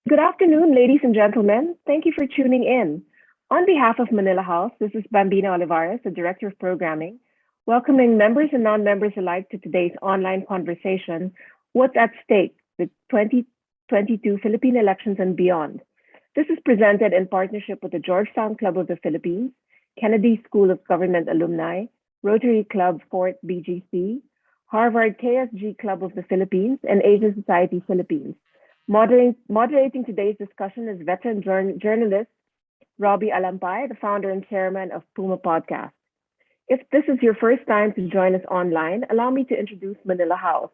Good afternoon, ladies and gentlemen. Thank you for tuning in. On behalf of Manila House, this is Bambina Olivares, the Director of Programming, welcoming members and non-members alike to today's online conversation, What's at Stake? The 2022 Philippine Elections and Beyond. This is presented in partnership with the Georgetown Club of the Philippines, Kennedy School of Government Alumni, Rotary Club Fort BGC, Harvard KSG Club of the Philippines, and Asian Society Philippines. Moderating today's discussion is veteran journalist Roby Alampay, the founder and chairman of Puma Podcast. If this is your first time to join us online, allow me to introduce Manila House.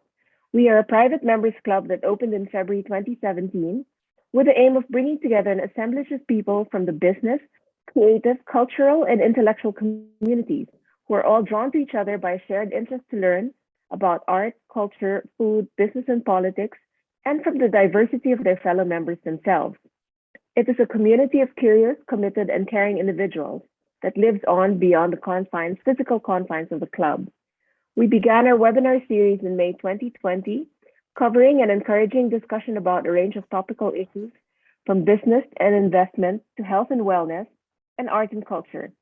We are a private members club that opened in February 2017 with the aim of bringing together an assemblage of people from the business, creative, cultural, and intellectual communities who are all drawn to each other by a shared interest to learn about art, culture, food, business, and politics, and from the diversity of their fellow members themselves. It is a community of curious, committed, and caring individuals that lives on beyond the physical confines of the club. We began our webinar series in May 2020, covering and encouraging discussion about a range of topical issues from business and investment to health and wellness and art and culture.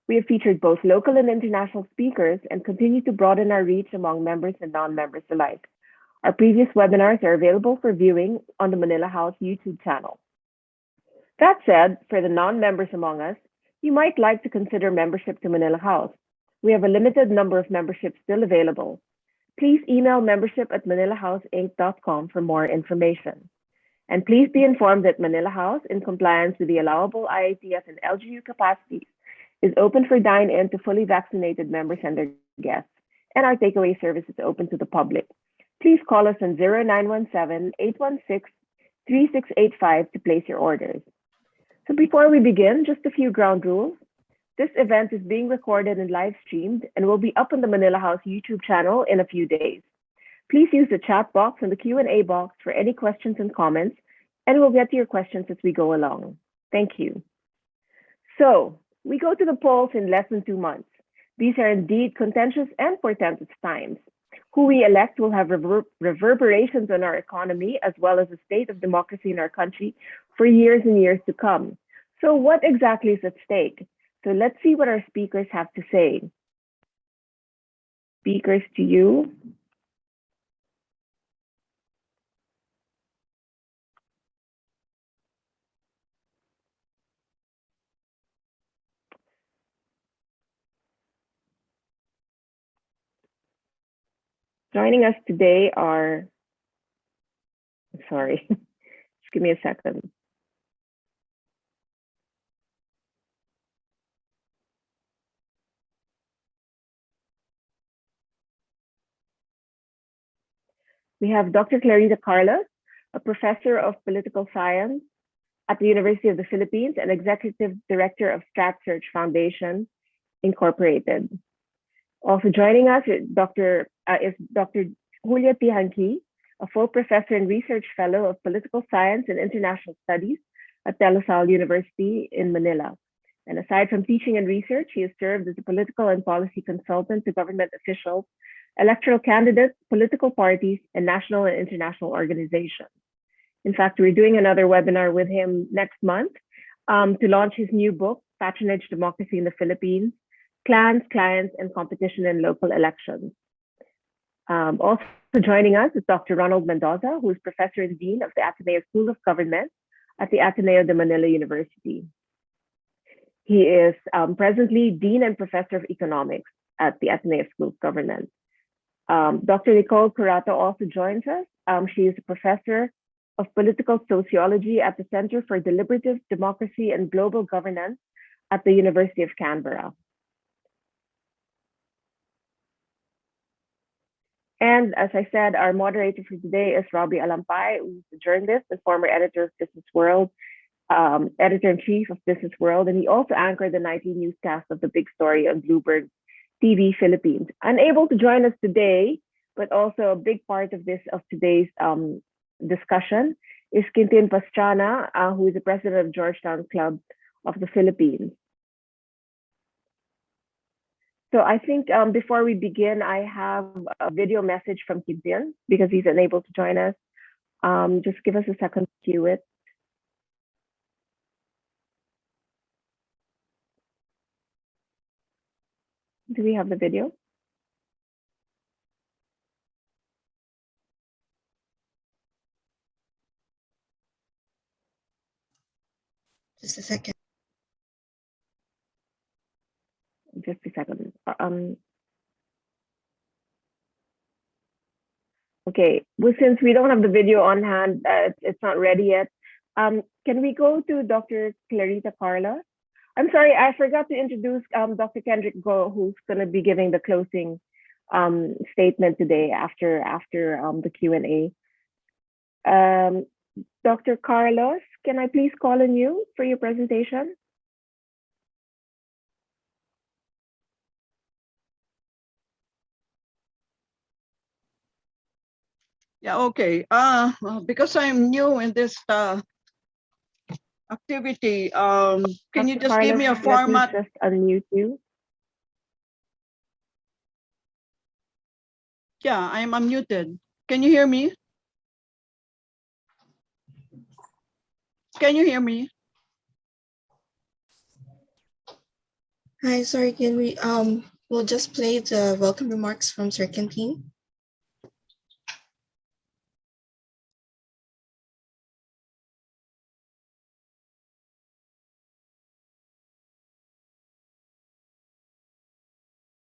We have featured both local and international speakers and continue to broaden our reach among members and non-members alike. Our previous webinars are available for viewing on the Manila House YouTube channel. That said, for the non-members among us, you might like to consider membership to Manila House. We have a limited number of memberships still available. Please email membership@manilahouseinc.com for more information. And please be informed that Manila House, in compliance with the allowable IATF and LGU capacities, is open for dine-in to fully vaccinated members and their guests, and our takeaway service is open to the public. Please call us on 0917-816-3685 to place your orders. So before we begin, just a few ground rules. This event is being recorded and live streamed and will be up on the Manila House YouTube channel in a few days. Please use the chat box and the Q&A box for any questions and comments, and we'll get to your questions as we go along. Thank you. So we go to the polls in less than 2 months. These are indeed contentious and portentous times. Who we elect will have reverberations on our economy as well as the state of democracy in our country for years and years to come. So what exactly is at stake? So let's see what our speakers have to say. Speakers to you. Joining us today are, sorry, just give me a second. We have Dr. Clarita, a professor of political science at the University of the Philippines and executive director of Strat Search Foundation, Incorporated. Also joining us is Dr. Julio Teehankee, a full professor and research fellow of political science and international studies at Salle University in Manila. And aside from teaching and research, he has served as a political and policy consultant to government officials, electoral candidates, political parties, and national and international organizations. In fact, we're doing another webinar with him next month to launch his new book, Patronage Democracy in the Philippines, Clans, Clients, and Competition in Local Elections. Also joining us is Dr. Ronald Mendoza, who is Professor and Dean of the Ateneo School of Government at the Ateneo de Manila University. He is presently Dean and Professor of Economics at the Ateneo School of Government. Dr. Nicole Curato also joins us. She is a professor of political sociology at the Center for Deliberative Democracy and Global Governance at the University of Canberra. And as I said, our moderator for today is Roby Alampay, who's a journalist and former editor of Business World, editor-in-chief of Business World, and he also anchored the nightly newscast of The Big Story on Bloomberg TV Philippines. Unable to join us today, but also a big part of today's discussion is Quintin Pastrana, who is the president of Georgetown Club of the Philippines. So I think before we begin, I have a video message from Quintin because he's unable to join us. Just give us a second to cue it. Do we have the video? Just a second. Just a second. Okay, well, since we don't have the video on hand, it's not ready yet. Can we go to Dr. Clarita Carla? I'm sorry, I forgot to introduce Dr. Kendrick Go, who's going to be giving the closing statement today after the Q&A. Dr. Carlos, can I please call on you for your presentation? Yeah, okay. Because I'm new in this activity, can you Dr. just give me a Carlos, format? let me just unmute you. Yeah, I'm unmuted. Can you hear me? Can you hear me? Hi, sorry, can we we'll just play the welcome remarks from Sir Quintin.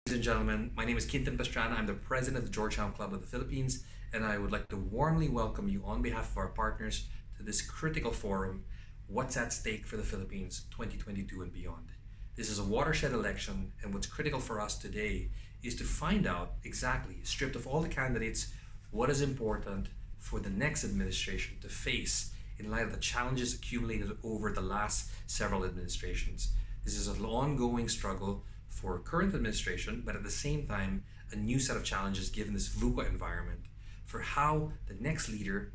Ladies and gentlemen, my name is Quintin Pastrana. I'm the president of the Georgetown Club of the Philippines, and I would like to warmly welcome you on behalf of our partners to this critical forum, What's at Stake for the Philippines 2022 and Beyond. This is a watershed election, and what's critical for us today is to find out exactly, stripped of all the candidates, what is important for the next administration to face in light of the challenges accumulated over the last several administrations. This is an ongoing struggle for current administration, but at the same time, a new set of challenges given this VUCA environment for how the next leader,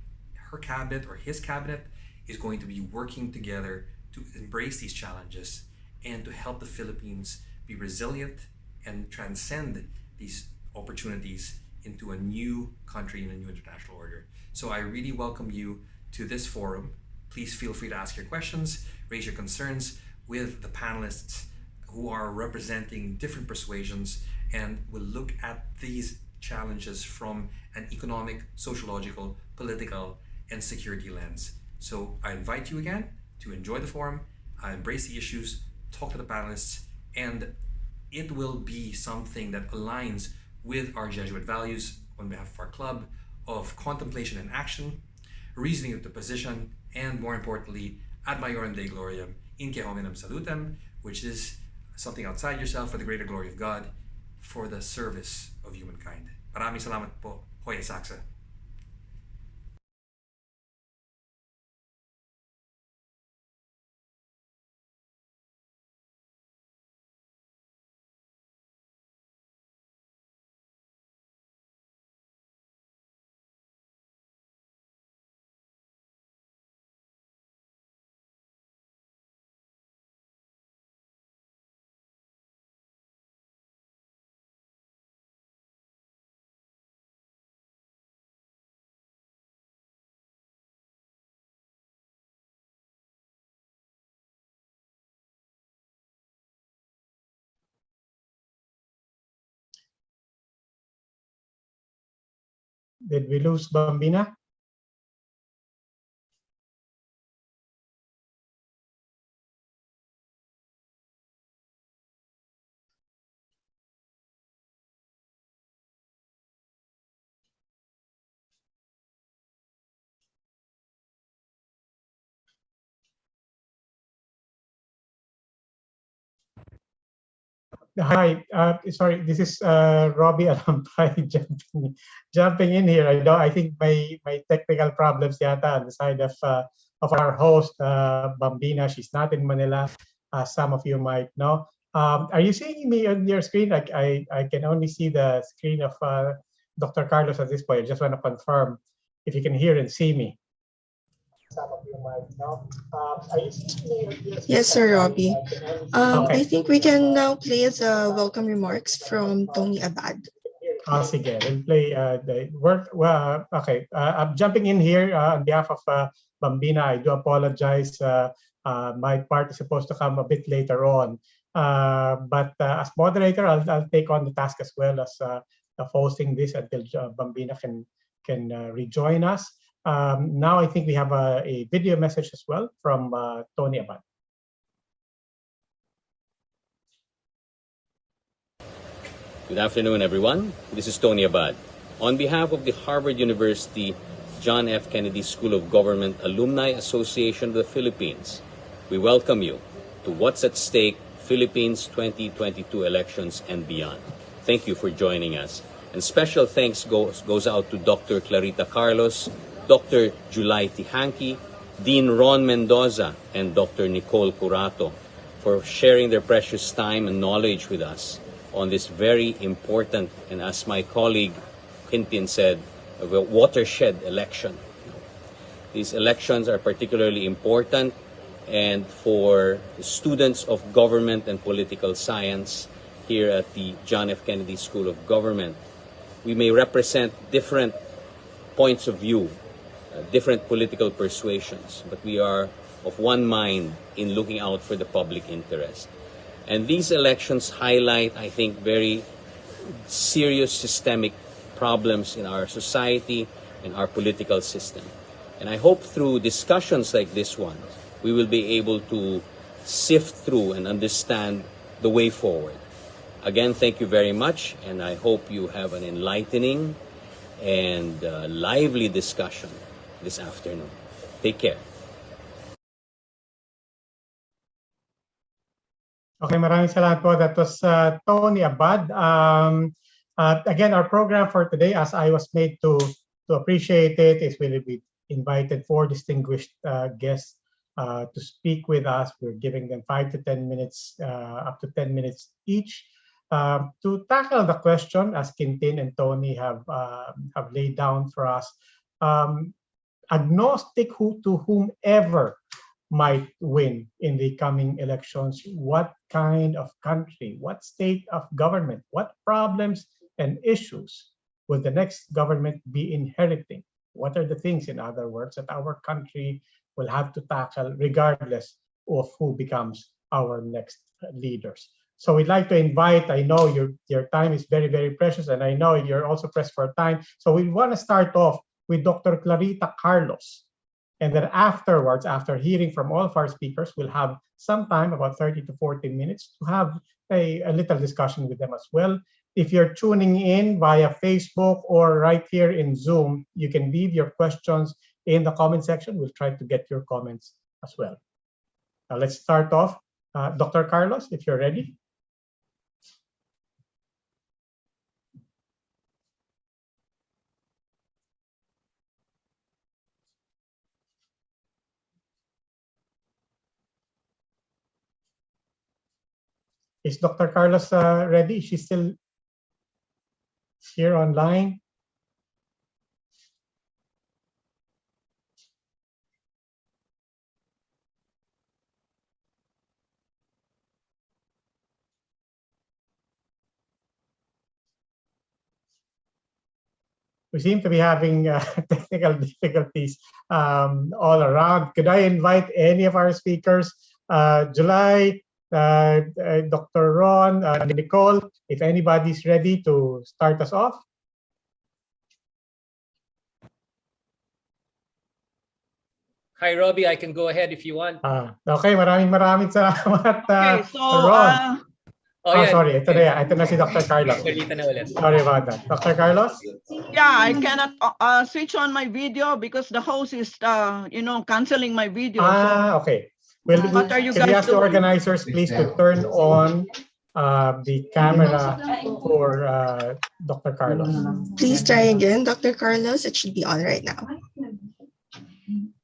her cabinet or his cabinet, is going to be working together to embrace these challenges and to help the Philippines be resilient and transcend these opportunities into a new country and a new international order. So I really welcome you to this forum. Please feel free to ask your questions, raise your concerns with the panelists who are representing different persuasions, and will look at these challenges from an economic, sociological, political, and security lens. So I invite you again to enjoy the forum, embrace the issues, talk to the panelists, and it will be something that aligns with our Jesuit values on behalf of our club of contemplation and action, reasoning with the position, and more importantly, ad maiorem Dei gloriam, in que hominum salutem, which is something outside yourself for the greater glory of God, for the service of humankind. Maraming salamat po. Hoy Saksa. Did we lose Bambina? Hi, sorry, this is Roby Alampay jumping in here. I think my technical problems yata on the side of our host, Bambina. She's not in Manila, as some of you might know. Are you seeing me on your screen? Like I can only see the screen of Dr. Carlos at this point. I just want to confirm if you can hear and see me. Some of you might know. Are you seeing me on your screen? Yes, Sir Roby. Okay. I think we can now play the welcome remarks from Tony Abad. Sige, we'll play the work. Well, okay, I'm jumping in here on behalf of Bambina. I do apologize. My part is supposed to come a bit later on. But as moderator, I'll take on the task as well as of hosting this until Bambina can rejoin us. Now I think we have a video message as well from Tony Abad. Good afternoon, everyone. This is Tony Abad. On behalf of the Harvard University John F. Kennedy School of Government Alumni Association of the Philippines, we welcome you to What's at Stake Philippines 2022 Elections and Beyond. Thank you for joining us. And special thanks goes out to Dr. Clarita Carlos, Dr. July Tihanke, Dean Ron Mendoza, and Dr. Nicole Curato for sharing their precious time and knowledge with us on this very important, and as my colleague Quintin said, a watershed election. These elections are particularly important, and for students of government and political science here at the John F. Kennedy School of Government, we may represent different points of view, different political persuasions, but we are of one mind in looking out for the public interest. And these elections highlight, I think, very serious systemic problems in our society and our political system. And I hope through discussions like this one, we will be able to sift through and understand the way forward. Again, thank you very much, and I hope you have an enlightening and lively discussion this afternoon. Take care. Okay, maraming salamat po. That was Tony Abad. Again, our program for today, as I was made to appreciate it, is we'll be invited 4 distinguished guests to speak with us. We're giving them 5 to 10 minutes, up to 10 minutes each, to tackle the question, as Quintin and Tony have laid down for us, agnostic to whomever might win in the coming elections. What kind of country, what state of government, what problems and issues will the next government be inheriting? What are the things, in other words, that our country will have to tackle regardless of who becomes our next leaders? So we'd like to invite, I know your time is very, very precious, and I know you're also pressed for time. So we want to start off with Dr. Clarita Carlos. And then afterwards, after hearing from all of our speakers, we'll have some time, about 30 to 40 minutes, to have a little discussion with them as well. If you're tuning in via Facebook or right here in Zoom, you can leave your questions in the comment section. We'll try to get your comments as well. Now let's start off. Dr. Carlos, if you're ready. Is Dr. Carlos ready? She's still here online. We seem to be having technical difficulties all around. Could I invite any of our speakers, July, Dr. Ron, Nicole, if anybody's ready to start us off? Hi, Roby. I can go ahead if you want. Okay, maraming salamat, Okay, so Ron. yeah. Sorry, ito na si Dr. Carlos. Sorry about that. Dr. Carlos? yeah, I cannot switch on my video because the host is, canceling my video. Okay. Well, What are you can we guys ask the doing? organizers please to turn on the camera for Dr. Carlos? Please try again, Dr. Carlos. It should be on right now.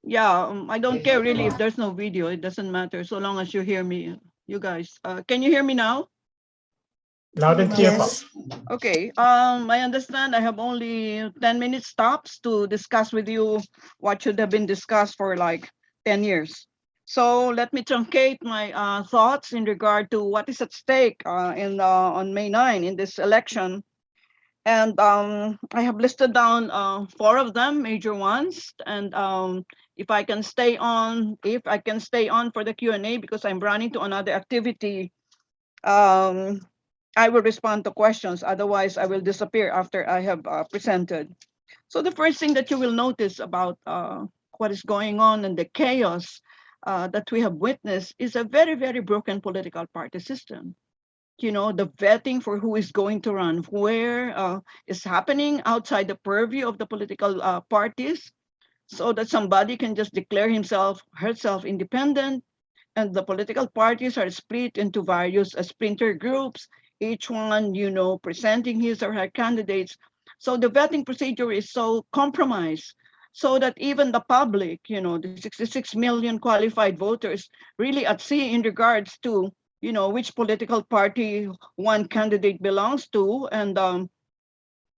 Yeah, I don't care really if there's no video. It doesn't matter so long as you hear me, you guys. Can you hear me now? Loud and clear. Yes. Okay. I understand I have only 10 minutes tops to discuss with you what should have been discussed for like 10 years. So let me truncate my thoughts in regard to what is at stake on May 9 in this election. And I have listed down 4 of them, major ones. And if I can stay on for the Q&A, because I'm running to another activity, I will respond to questions. Otherwise, I will disappear after I have presented. So the first thing that you will notice about what is going on and the chaos that we have witnessed is a very, very broken political party system. You know, the vetting for who is going to run where is happening outside the purview of the political parties, so that somebody can just declare himself, herself independent, and the political parties are split into various splinter groups, each one, you know, presenting his or her candidates. So the vetting procedure is so compromised, so that even the public, you know, the 66 million qualified voters, really at sea in regards to, you know, which political party one candidate belongs to, and to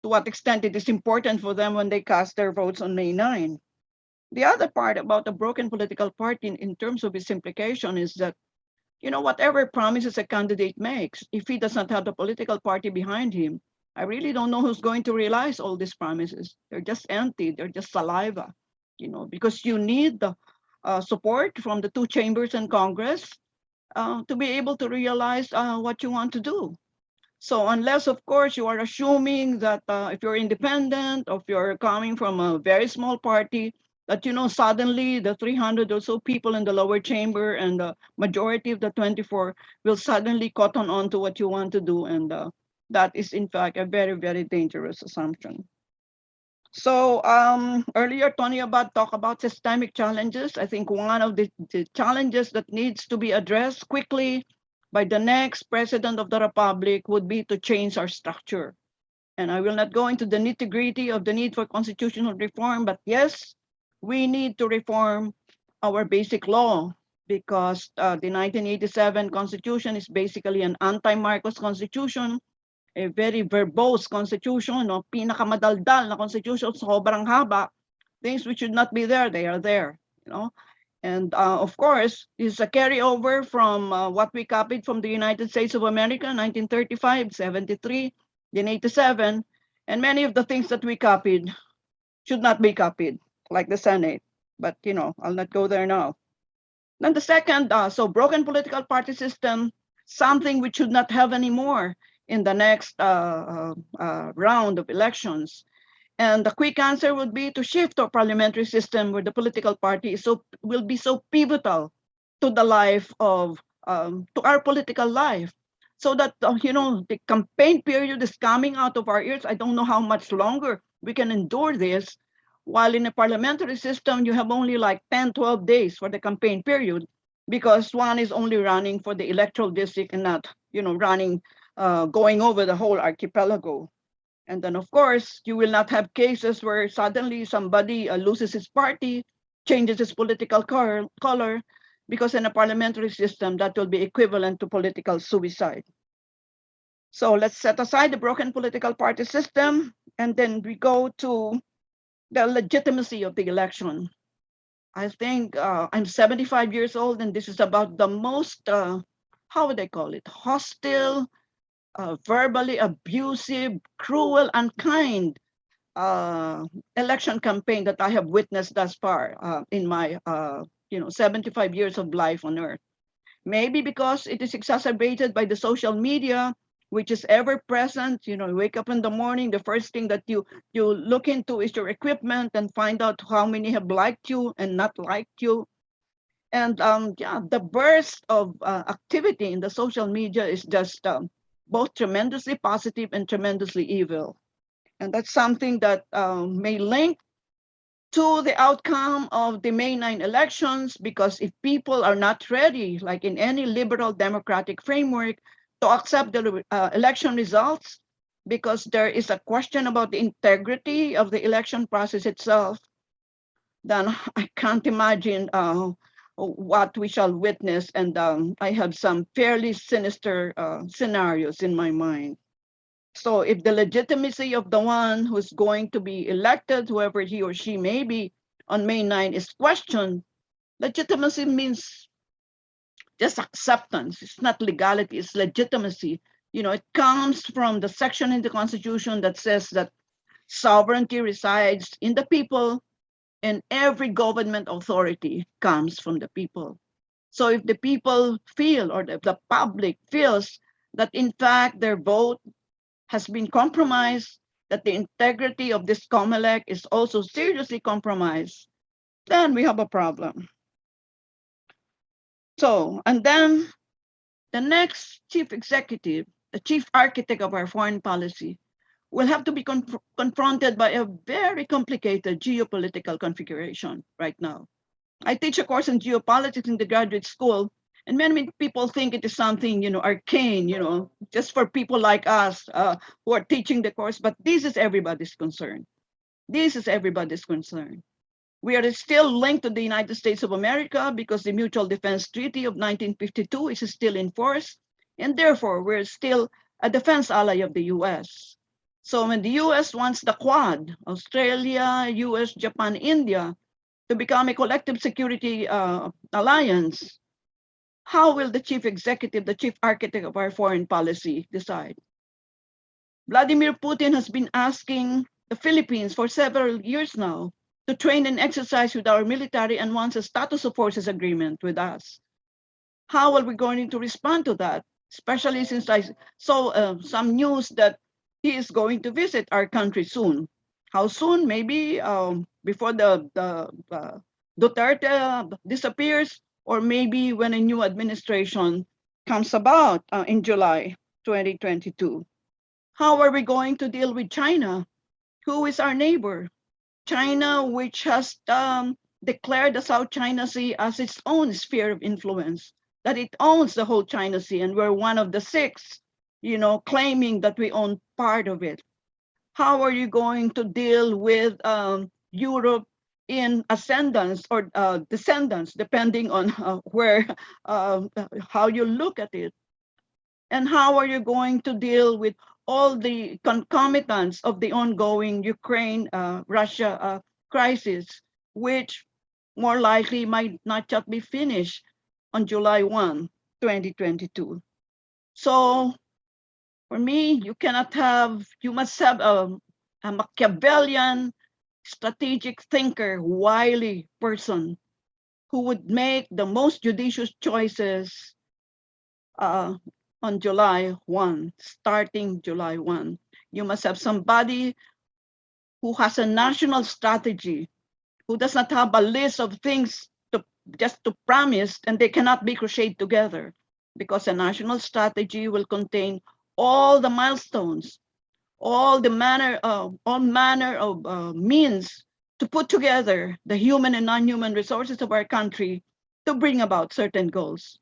what extent it is important for them when they cast their votes on May 9. The other part about the broken political party in terms of its implication is that, you know, whatever promises a candidate makes, if he does not have the political party behind him, I really don't know who's going to realize all these promises. They're just empty, they're just saliva, you know, because you need the support from the two chambers in Congress to be able to realize what you want to do. So unless, of course, you are assuming that if you're independent, or if you're coming from a very small party, that, you know, suddenly the 300 or so people in the lower chamber and the majority of the 24 will suddenly cotton on to what you want to do. And that is, in fact, a very, very dangerous assumption. So earlier, Tony Abad talked about systemic challenges. I think one of the challenges that needs to be addressed quickly by the next president of the republic would be to change our structure. And I will not go into the nitty gritty of the need for constitutional reform, but yes, we need to reform our basic law, because the 1987 constitution is basically an anti-Marcos constitution, a very verbose constitution, no? Pinakamadaldal na constitution, sobrang haba. Things which should not be there, they are there, you know. And of course, it's a carryover from what we copied from the United States of America, 1935, 73, then 87. And many of the things that we copied should not be copied, like the Senate. But, you know, I'll not go there now. Then the second, so broken political party system, something we should not have anymore in the next round of elections. And the quick answer would be to shift to a parliamentary system where the political party will be so pivotal to the life of to our political life, so that you know, the campaign period is coming out of our ears. I don't know how much longer we can endure this. While in a parliamentary system, you have only like 10, 12 days for the campaign period, because one is only running for the electoral district and not, you know, running, going over the whole archipelago. And then, of course, you will not have cases where suddenly somebody loses his party, changes his political color, because in a parliamentary system, that will be equivalent to political suicide. So let's set aside the broken political party system, and then we go to the legitimacy of the election. I think I'm 75 years old, and this is about the most, how would I call it, hostile, verbally abusive, cruel, unkind election campaign that I have witnessed thus far in my 75 years of life on earth. Maybe because it is exacerbated by the social media, which is ever present. You know, you wake up in the morning, the first thing that you look into is your equipment and find out how many have liked you and not liked you. And yeah, the burst of activity in the social media is just both tremendously positive and tremendously evil. And that's something that may link to the outcome of the May 9 elections, because if people are not ready, like in any liberal democratic framework, to accept the election results, because there is a question about the integrity of the election process itself, then I can't imagine what we shall witness. And I have some fairly sinister scenarios in my mind. So if the legitimacy of the one who's going to be elected, whoever he or she may be, on May 9 is questioned, legitimacy means just acceptance. It's not legality, it's legitimacy. You know, it comes from the section in the Constitution that says that sovereignty resides in the people, and every government authority comes from the people. So if the people feel, or if the public feels that in fact their vote has been compromised, that the integrity of this COMELEC is also seriously compromised, then we have a problem. So, and then the next chief executive, the chief architect of our foreign policy, will have to be confronted by a very complicated geopolitical configuration right now. I teach a course in geopolitics in the graduate school, and many people think it is something, arcane, just for people like us who are teaching the course, but this is everybody's concern. This is everybody's concern. We are still linked to the United States of America because the Mutual Defense Treaty of 1952 is still in force, and therefore we're still a defense ally of the US. So when the US wants the Quad, Australia, US, Japan, India, to become a collective security alliance, how will the chief executive, the chief architect of our foreign policy decide? Vladimir Putin has been asking the Philippines for several years now to train and exercise with our military and wants a status of forces agreement with us. How are we going to respond to that? Especially since I saw some news that he is going to visit our country soon. How soon? Maybe before the Duterte disappears, or maybe when a new administration comes about in July 2022. How are we going to deal with China? Who is our neighbor? China, which has declared the South China Sea as its own sphere of influence, that it owns the whole China Sea, and we're one of the six, claiming that we own part of it. How are you going to deal with Europe in ascendance or descendants, depending on how you look at it? And how are you going to deal with all the concomitants of the ongoing Ukraine-Russia crisis, which more likely might not just be finished on July 1, 2022. So for me, you must have a Machiavellian, strategic thinker, wily person who would make the most judicious choices on July 1, starting July 1. You must have somebody who has a national strategy, who does not have a list of things just to promise, and they cannot be crocheted together, because a national strategy will contain all the milestones, all manner of means to put together the human and non-human resources of our country to bring about certain goals.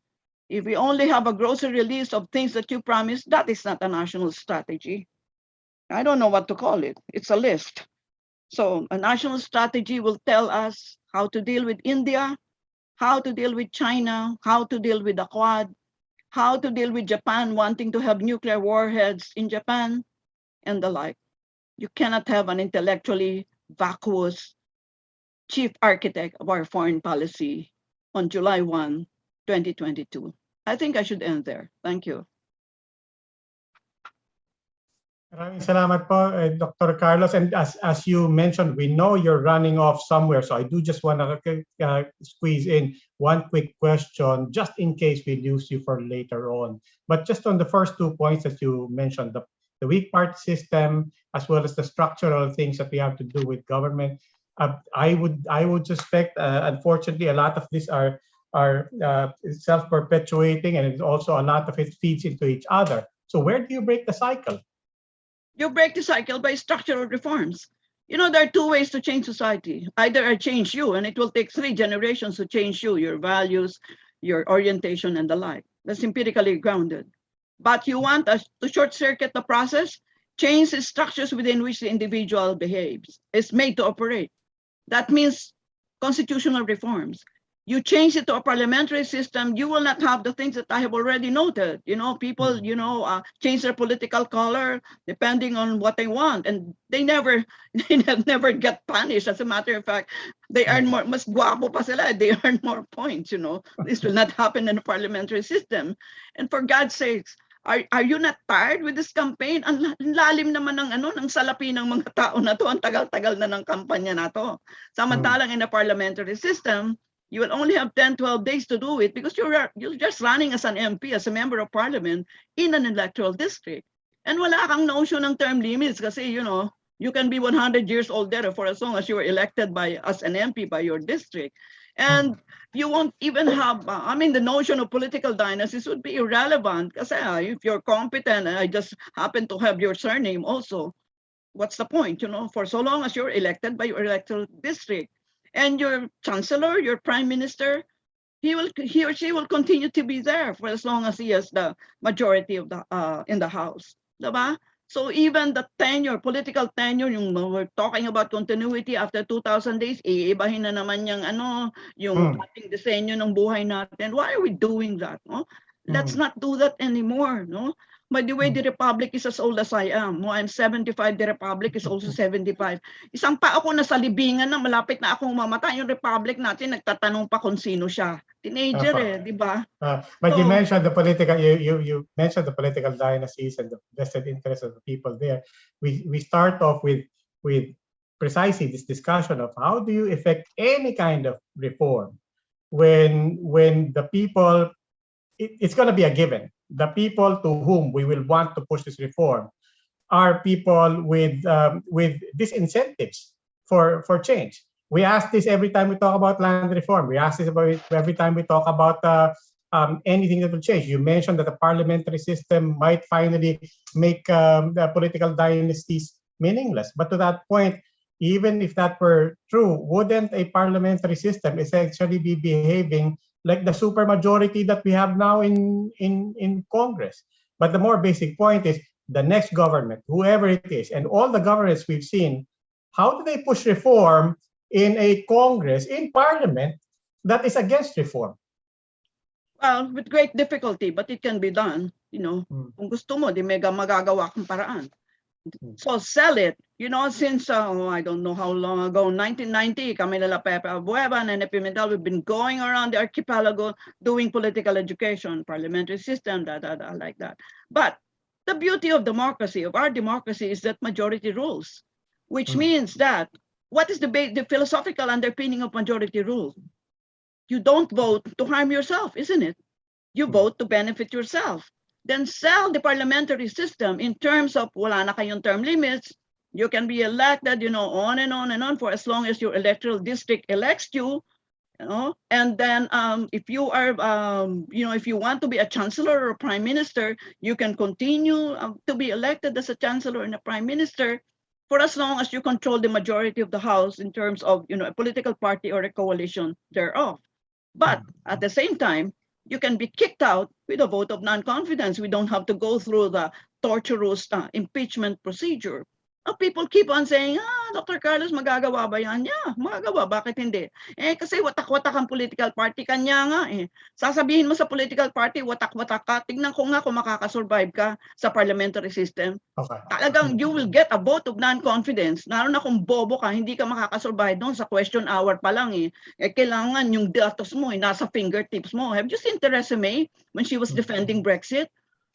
If we only have a grocery list of things that you promised, that is not a national strategy. I don't know what to call it. It's a list. So a national strategy will tell us how to deal with India, how to deal with China, how to deal with the Quad, how to deal with Japan wanting to have nuclear warheads in Japan, and the like. You cannot have an intellectually vacuous chief architect of our foreign policy on July 1, 2022. I think I should end there. Thank you. Maraming salamat po, Dr. Carlos. And as you mentioned, we know you're running off somewhere. So I do just want to squeeze in one quick question, just in case we lose you for later on. But just on the first 2 points that you mentioned, the weak party system, as well as the structural things that we have to do with government, I would suspect, unfortunately, a lot of these are self-perpetuating, and also a lot of it feeds into each other. So where do you break the cycle? You break the cycle by structural reforms. There are two ways to change society. Either I change you, and it will take 3 generations to change you, your values, your orientation, and the like. That's empirically grounded. But you want us to short circuit the process, change the structures within which the individual behaves, is made to operate. That means constitutional reforms. You change it to a parliamentary system, you will not have the things that I have already noted. People, change their political color depending on what they want, and they never get punished. As a matter of fact, they earn more, mas guapo pa sila, they earn more points. This will not happen in a parliamentary system. And for God's sakes, are you not tired with this campaign? Ang lalim naman ng salapi ng mga tao na to, ang tagal-tagal na ng kampanya na to. Samantalang in a parliamentary system, You will only have 10, 12 days to do it because you're just running as an MP, as a member of parliament in an electoral district. And wala kang notion ng term limits kasi, you can be 100 years old there for as long as you were elected as an MP by your district. And you won't even have, the notion of political dynasties would be irrelevant kasi if you're competent and I just happen to have your surname also, what's the point, for so long as you're elected by your electoral district. And your chancellor, your prime minister, he or she will continue to be there for as long as he has the majority of the in the house, diba? So even the tenure, political tenure, we're talking about continuity after 2,000 days, iibahin na naman yung ating disenyo ng buhay natin. Why are we doing that? No? Let's not do that anymore. No? By the way, the Republic is as old as I am. No, I'm 75, the Republic is also 75. Isang pa ako nasa libingan na malapit na akong mamatay. Yung Republic natin, nagtatanong pa kung sino siya. Teenager di ba? But you mentioned the political, you mentioned the political dynasties and the vested interests of the people there. We start off with precisely this discussion of how do you effect any kind of reform when the people, it's going to be a given. The people to whom we will want to push this reform are people with disincentives for change. We ask this every time we talk about land reform. We ask this every time we talk about anything that will change. You mentioned that the parliamentary system might finally make the political dynasties meaningless. But to that point, even if that were true, wouldn't a parliamentary system essentially be behaving like the supermajority that we have now in Congress? But the more basic point is the next government, whoever it is, and all the governments we've seen, how do they push reform in a Congress, in Parliament, that is against reform? Well, with great difficulty, but it can be done. Kung gusto mo, di mega magagawa kang paraan. So sell it. Since, I don't know how long ago, 1990, kami nila Pepe Abueva and Nene Pimentel, we've been going around the archipelago doing political education, parliamentary system, like that. But the beauty of democracy, of our democracy, is that majority rules, which means that what is the philosophical underpinning of majority rule? You don't vote to harm yourself, isn't it? You vote to benefit yourself. Then sell the parliamentary system in terms of wala na kayong term limits. You can be elected, on and on and on for as long as your electoral district elects you. And then if you are, if you want to be a chancellor or a prime minister, you can continue to be elected as a chancellor and a prime minister for as long as you control the majority of the house in terms of, a political party or a coalition thereof. But at the same time, you can be kicked out with a vote of non-confidence. We don't have to go through the torturous impeachment procedure. People keep on saying, Dr. Carlos, magagawa ba yan? Yeah, magagawa. Bakit hindi? Kasi watak-watak ang political party. Kanya nga Sasabihin mo sa political party, watak-watak ka. Tignan ko nga kung makakasurvive ka sa parliamentary system. Okay. Talagang you will get a vote of non-confidence. Lalo na kung bobo ka, hindi ka makakasurvive doon sa question hour pa lang kailangan yung datos mo nasa fingertips mo. Have you seen Theresa May when she was defending Brexit?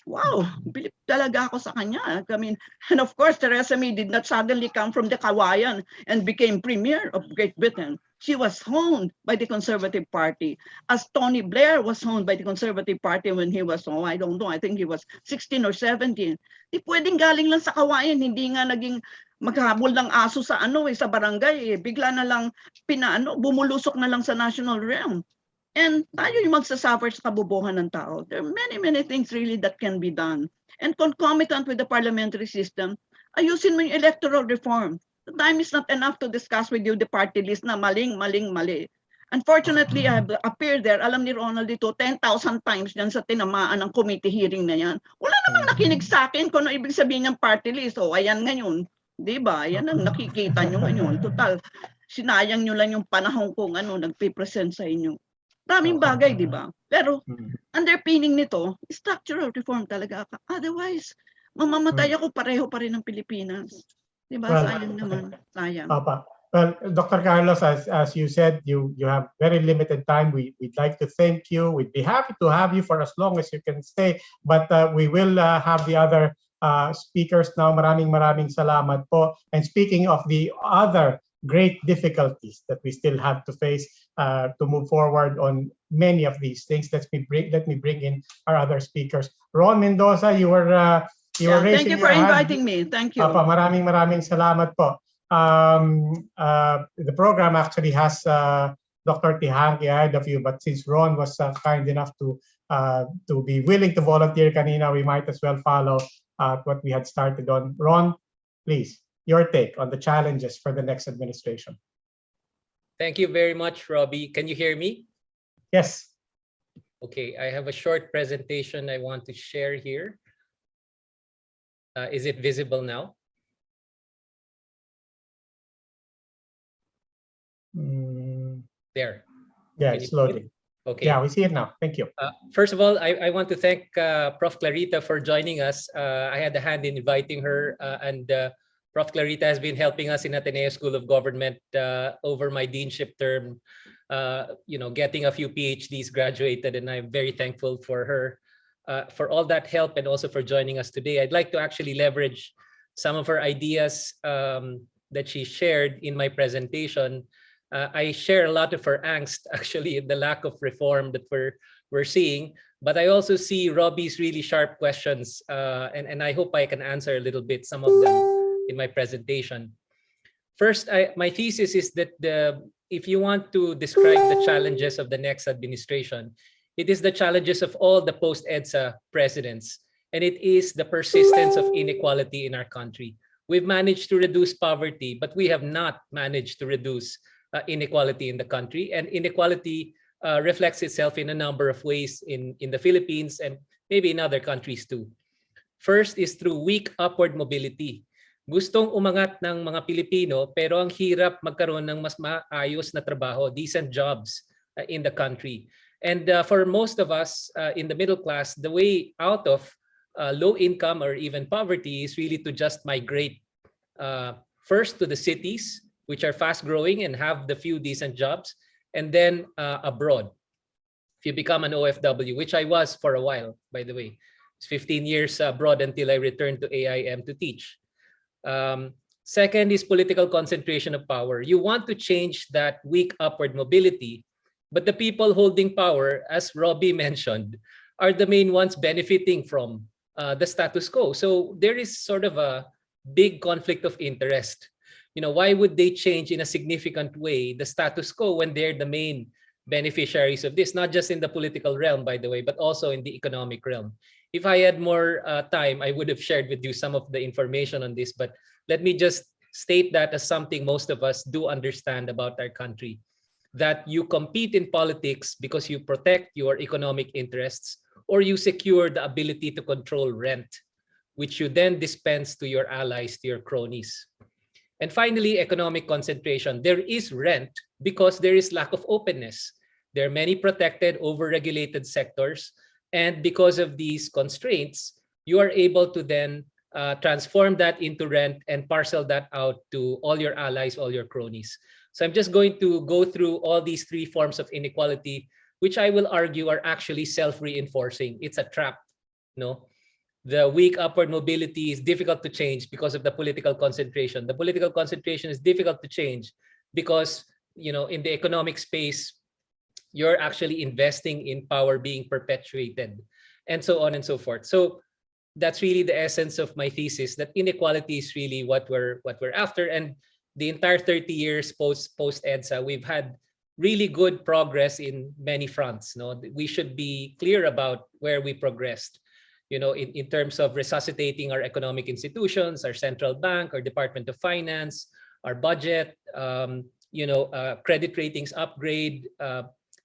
Wow, bilib talaga ako sa kanya. I mean, and of course, Theresa May did not suddenly come from the Kawayan and became premier of Great Britain. She was honed by the Conservative Party, as Tony Blair was honed by the Conservative Party when he was, I don't know, I think he was 16 or 17. Di pwedeng galing lang sa Kawayan, hindi nga naging maghabol ng aso sa sa barangay. Bigla na lang bumulusok na lang sa national realm. And tayo yung magsasuffer sa kabubuhan ng tao. There are many, many things really that can be done. And concomitant with the parliamentary system, ayusin mo yung electoral reform. The time is not enough to discuss with you the party list na mali. Unfortunately, I have appeared there, alam ni Ronald dito, 10,000 times dyan sa tinamaan ng committee hearing na yan. Wala namang nakinig sa akin kung ano ibig sabihin ng party list. Ayan ngayon. Diba? Ayan ang nakikita nyo ngayon. Total, sinayang nyo lang yung panahon kung nagpipresent sa inyo. Maraming bagay, di ba? Pero underpinning nito, structural reform talaga. Otherwise, mamamatay ako pareho pa rin ng Pilipinas. Di ba? Sayang naman. Sayang. Well, Dr. Carlos, as you said, you have very limited time. We'd like to thank you. We'd be happy to have you for as long as you can stay. But we will have the other speakers now. Maraming salamat po. And speaking of the other great difficulties that we still have to face to move forward on many of these things. Let me bring in our other speakers. Ron Mendoza, you were Yeah, thank raising you for your hand. inviting me. Thank you. Maraming salamat po. The program actually has Dr. Tihanke ahead of you, but since Ron was kind enough to be willing to volunteer kanina, we might as well follow what we had started on. Ron, please, your take on the challenges for the next administration. Thank you very much, Roby. Can you hear me? Yes. Okay, I have a short presentation I want to share here. Is it visible now? There. Yeah, it's loading. Okay. Yeah, we see it now. Thank you. First of all, I want to thank Prof. Clarita for joining us. I had a hand in inviting her, and Prof. Clarita has been helping us in Ateneo School of Government over my deanship term, getting a few PhDs graduated, and I'm very thankful for her for all that help and also for joining us today. I'd like to actually leverage some of her ideas that she shared in my presentation. I share a lot of her angst, actually, in the lack of reform that we're seeing. But I also see Roby's really sharp questions, and I hope I can answer a little bit some of them in my presentation. First, my thesis is that if you want to describe the challenges of the next administration, it is the challenges of all the post-EDSA presidents, and it is the persistence of inequality in our country. We've managed to reduce poverty, but we have not managed to reduce inequality in the country, and inequality reflects itself in a number of ways in the Philippines and maybe in other countries too. First is through weak upward mobility. Gustong umangat ng mga Pilipino pero ang hirap magkaroon ng mas maayos na trabaho, decent jobs in the country. And for most of us in the middle class, the way out of low income or even poverty is really to just migrate first to the cities, which are fast growing and have the few decent jobs, and then abroad. If you become an OFW, which I was for a while, by the way, it's 15 years abroad until I returned to AIM to teach. Second is political concentration of power. You want to change that weak upward mobility, but the people holding power, as Roby mentioned, are the main ones benefiting from the status quo. So there is sort of a big conflict of interest. Why would they change in a significant way the status quo when they're the main beneficiaries of this, not just in the political realm, by the way, but also in the economic realm? If I had more time, I would have shared with you some of the information on this, but let me just state that as something most of us do understand about our country, that you compete in politics because you protect your economic interests or you secure the ability to control rent, which you then dispense to your allies, to your cronies. And finally, economic concentration. There is rent because there is lack of openness. There are many protected, over-regulated sectors. And because of these constraints, you are able to then transform that into rent and parcel that out to all your allies, all your cronies. So I'm just going to go through all these three forms of inequality, which I will argue are actually self-reinforcing. It's a trap. The weak upward mobility is difficult to change because of the political concentration. The political concentration is difficult to change because, in the economic space, you're actually investing in power being perpetuated, and so on and so forth. So that's really the essence of my thesis, that inequality is really what we're after. And the entire 30 years post EDSA, we've had really good progress in many fronts. We should be clear about where we progressed. In terms of resuscitating our economic institutions, our central bank, our Department of Finance, our budget, credit ratings upgrade,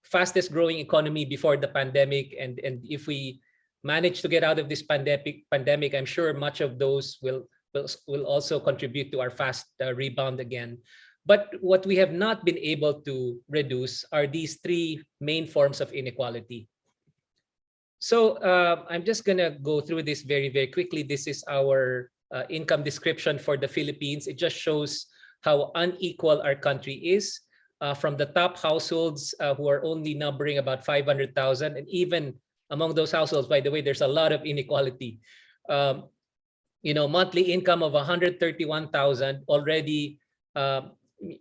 fastest growing economy before the pandemic. And if we manage to get out of this pandemic, I'm sure much of those will also contribute to our fast rebound again. But what we have not been able to reduce are these three main forms of inequality. So I'm just going to go through this very, very quickly. This is our income description for the Philippines. It just shows how unequal our country is. From the top households who are only numbering about 500,000, and even among those households, by the way, there's a lot of inequality. Monthly income of 131,000 already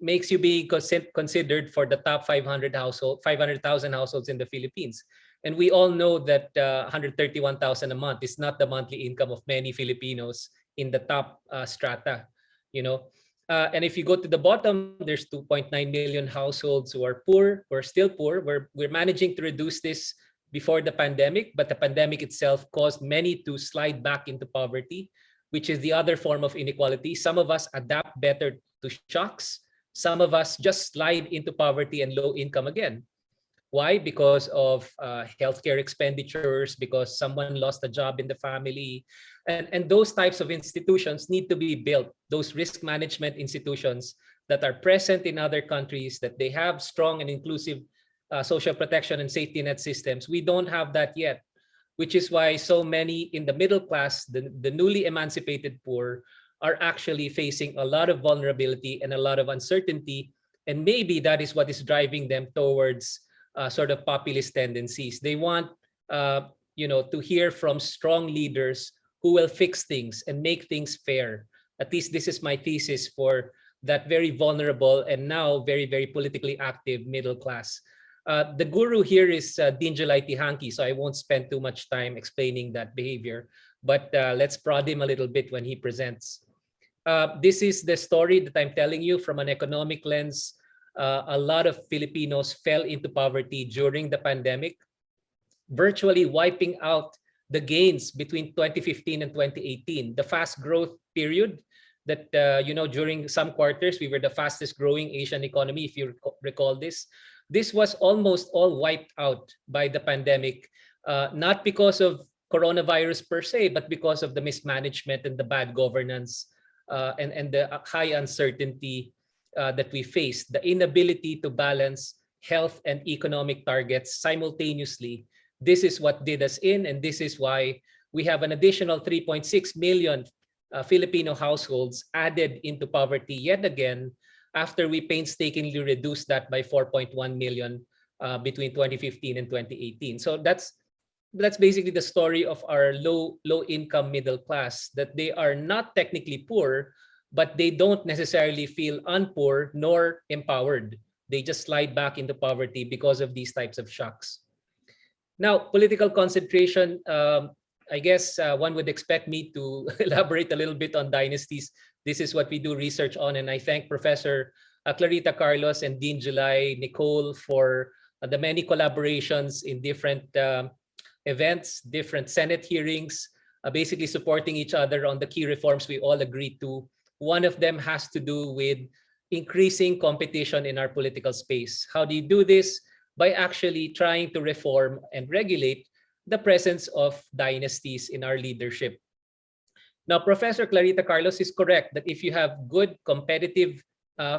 makes you be considered for the top 500,000 households in the Philippines. And we all know that 131,000 a month is not the monthly income of many Filipinos in the top strata, you know. And if you go to the bottom, there's 2.9 million households who are poor, who are still poor. We're managing to reduce this before the pandemic, but the pandemic itself caused many to slide back into poverty, which is the other form of inequality. Some of us adapt better to shocks. Some of us just slide into poverty and low income again. Why? Because of healthcare expenditures, because someone lost a job in the family. And those types of institutions need to be built, those risk management institutions that are present in other countries, that they have strong and inclusive social protection and safety net systems. We don't have that yet, which is why so many in the middle class, the newly emancipated poor, are actually facing a lot of vulnerability and a lot of uncertainty. And maybe that is what is driving them towards sort of populist tendencies. They want to hear from strong leaders who will fix things and make things fair. At least this is my thesis for that very vulnerable and now very, very politically active middle class. The guru here is Tihanke, so I won't spend too much time explaining that behavior, but let's prod him a little bit when he presents. This is the story that I'm telling you from an economic lens. A lot of Filipinos fell into poverty during the pandemic, virtually wiping out the gains between 2015 and 2018, the fast growth period that, during some quarters, we were the fastest growing Asian economy, if you recall this. This was almost all wiped out by the pandemic, not because of coronavirus per se, but because of the mismanagement and the bad governance and the high uncertainty that we faced, the inability to balance health and economic targets simultaneously. This is what did us in, and this is why we have an additional 3.6 million Filipino households added into poverty yet again, after we painstakingly reduced that by 4.1 million between 2015 and 2018. So that's basically the story of our low income middle class, that they are not technically poor, but they don't necessarily feel unpoor nor empowered. They just slide back into poverty because of these types of shocks. Now, political concentration, I guess one would expect me to elaborate a little bit on dynasties. This is what we do research on, and I thank Professor Clarita Carlos and Dean July Nicole for the many collaborations in different events, different Senate hearings, basically supporting each other on the key reforms we all agreed to. One of them has to do with increasing competition in our political space. How do you do this? By actually trying to reform and regulate the presence of dynasties in our leadership. Now, Professor Clarita Carlos is correct that if you have good competitive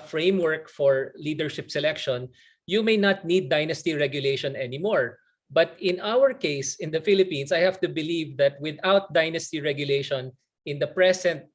framework for leadership selection, you may not need dynasty regulation anymore. But in our case, in the Philippines, I have to believe that without dynasty regulation in the present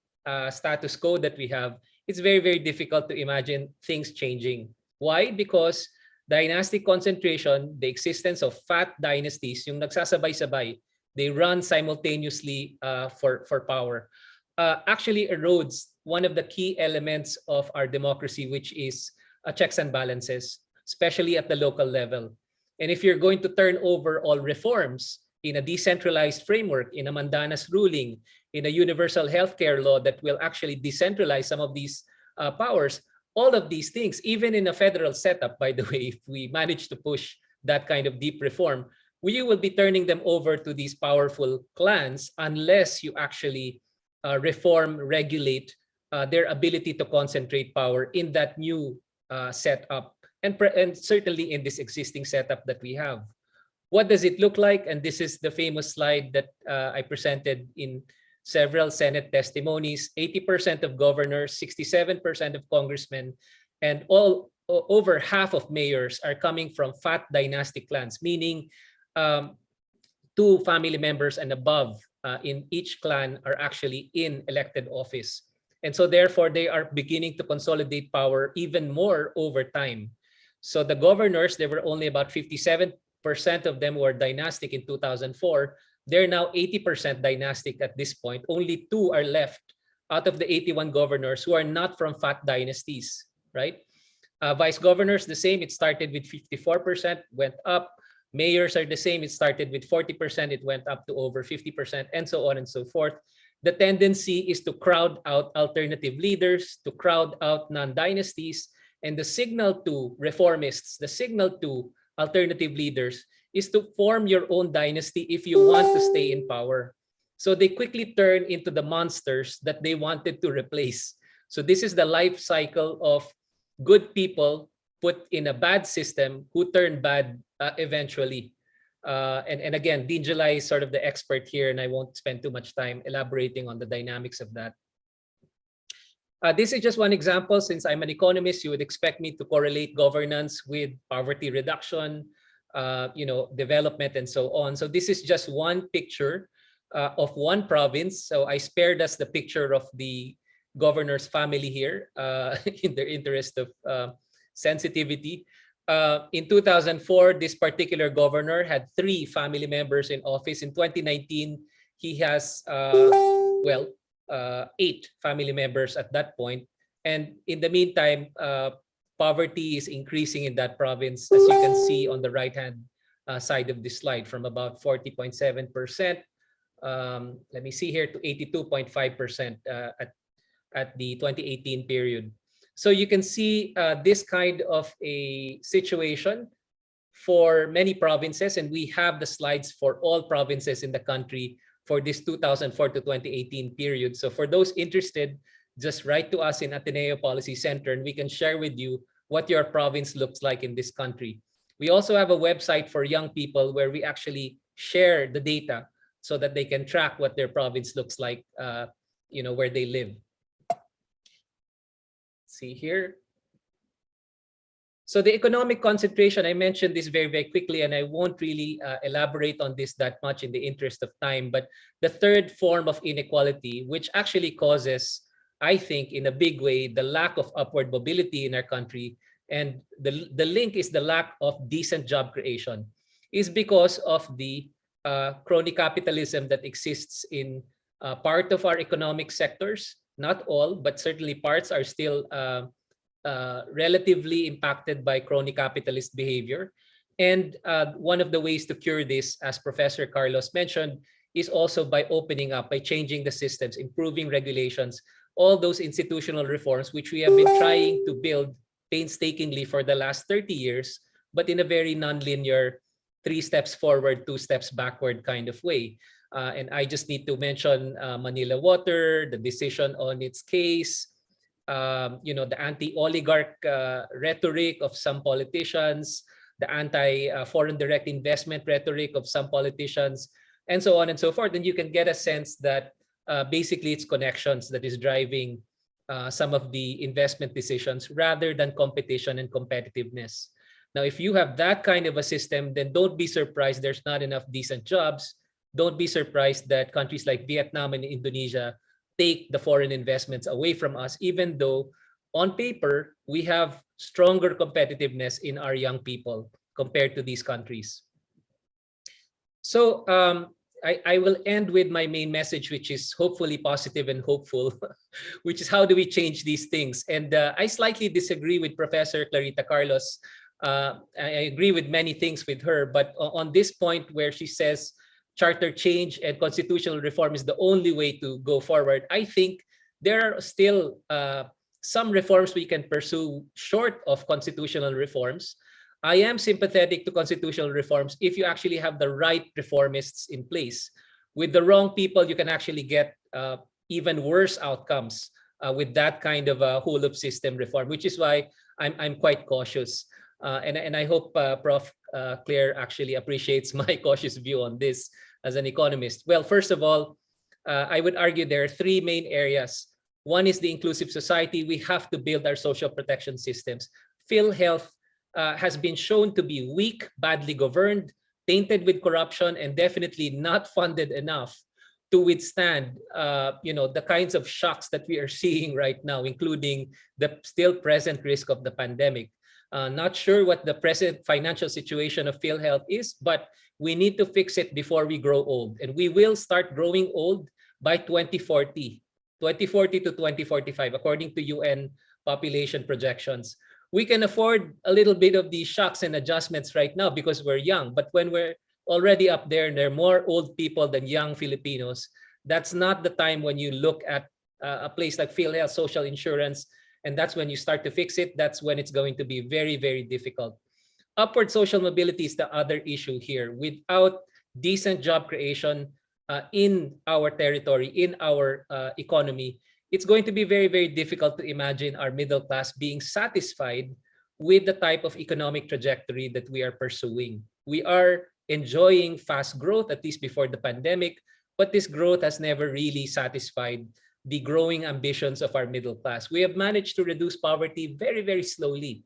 status quo that we have, it's very, very difficult to imagine things changing. Why? Because dynastic concentration, the existence of fat dynasties, yung nagsasabay-sabay, they run simultaneously for power, actually erodes one of the key elements of our democracy, which is checks and balances, especially at the local level. And if you're going to turn over all reforms in a decentralized framework, in a mandanas ruling, in a universal healthcare law that will actually decentralize some of these powers, all of these things, even in a federal setup, by the way, if we manage to push that kind of deep reform, we will be turning them over to these powerful clans unless you actually reform, regulate their ability to concentrate power in that new setup, and certainly in this existing setup that we have. What does it look like? And this is the famous slide that I presented in several Senate testimonies. 80% of governors, 67% of congressmen, and over half of mayors are coming from fat dynastic clans, meaning 2 family members and above in each clan are actually in elected office. And so therefore, they are beginning to consolidate power even more over time. So the governors, there were only about 57% of them were dynastic in 2004. They're now 80% dynastic at this point. Only 2 are left out of the 81 governors who are not from fat dynasties. right? Vice governors, the same. It started with 54%, went up. Mayors are the same. It started with 40%, it went up to over 50%, and so on and so forth. The tendency is to crowd out alternative leaders, to crowd out non-dynasties, and the signal to reformists, the signal to alternative leaders is to form your own dynasty if you want to stay in power. So they quickly turn into the monsters that they wanted to replace. So this is the life cycle of good people put in a bad system who turn bad eventually. And again, Dean July is sort of the expert here, and I won't spend too much time elaborating on the dynamics of that. This is just one example. Since I'm an economist, you would expect me to correlate governance with poverty reduction, development, and so on. So this is just one picture of one province. So I spared us the picture of the governor's family here in the interest of sensitivity. In 2004, this particular governor had 3 family members in office. In 2019, he has 8 family members at that point. And in the meantime, poverty is increasing in that province, as you can see on the right-hand side of this slide, from about 40.7%, let me see here, to 82.5% at the 2018 period. So you can see this kind of a situation for many provinces, and we have the slides for all provinces in the country for this 2004 to 2018 period. So for those interested, just write to us in Ateneo Policy Center and we can share with you what your province looks like in this country. We also have a website for young people where we actually share the data so that they can track what their province looks like, where they live. See here. So the economic concentration, I mentioned this very, very quickly, and I won't really elaborate on this that much in the interest of time. But the third form of inequality, which actually causes, I think, in a big way, the lack of upward mobility in our country, and the link is the lack of decent job creation, is because of the crony capitalism that exists in part of our economic sectors. Not all, but certainly parts are still relatively impacted by crony capitalist behavior. And one of the ways to cure this, as Professor Carlos mentioned, is also by opening up, by changing the systems, improving regulations, all those institutional reforms which we have been trying to build painstakingly for the last 30 years, but in a very non-linear 3 steps forward, 2 steps backward kind of way. And I just need to mention Manila Water, the decision on its case, the anti-oligarch rhetoric of some politicians, the anti-foreign direct investment rhetoric of some politicians, and so on and so forth. And you can get a sense that basically it's connections that is driving some of the investment decisions rather than competition and competitiveness. Now, if you have that kind of a system, then don't be surprised there's not enough decent jobs. Don't be surprised that countries like Vietnam and Indonesia take the foreign investments away from us, even though on paper we have stronger competitiveness in our young people compared to these countries. So I will end with my main message, which is hopefully positive and hopeful, which is how do we change these things? And I slightly disagree with Professor Clarita Carlos. I agree with many things with her, but on this point where she says charter change and constitutional reform is the only way to go forward, I think there are still some reforms we can pursue short of constitutional reforms. I am sympathetic to constitutional reforms if you actually have the right reformists in place. With the wrong people, you can actually get even worse outcomes with that kind of a whole-of system reform, which is why I'm quite cautious. And I hope Prof. Claire actually appreciates my cautious view on this as an economist. Well, first of all, I would argue there are 3 main areas. One is the inclusive society. We have to build our social protection systems. PhilHealth has been shown to be weak, badly governed, tainted with corruption, and definitely not funded enough to withstand the kinds of shocks that we are seeing right now, including the still present risk of the pandemic. Not sure what the present financial situation of PhilHealth is, but we need to fix it before we grow old. And we will start growing old by 2040 to 2045, according to UN population projections. We can afford a little bit of these shocks and adjustments right now because we're young. But when we're already up there and there are more old people than young Filipinos, that's not the time when you look at a place like PhilHealth, social insurance, and that's when you start to fix it. That's when it's going to be very, very difficult. Upward social mobility is the other issue here. Without decent job creation in our territory, in our economy, it's going to be very, very difficult to imagine our middle class being satisfied with the type of economic trajectory that we are pursuing. We are enjoying fast growth, at least before the pandemic, but this growth has never really satisfied the growing ambitions of our middle class. We have managed to reduce poverty very, very slowly.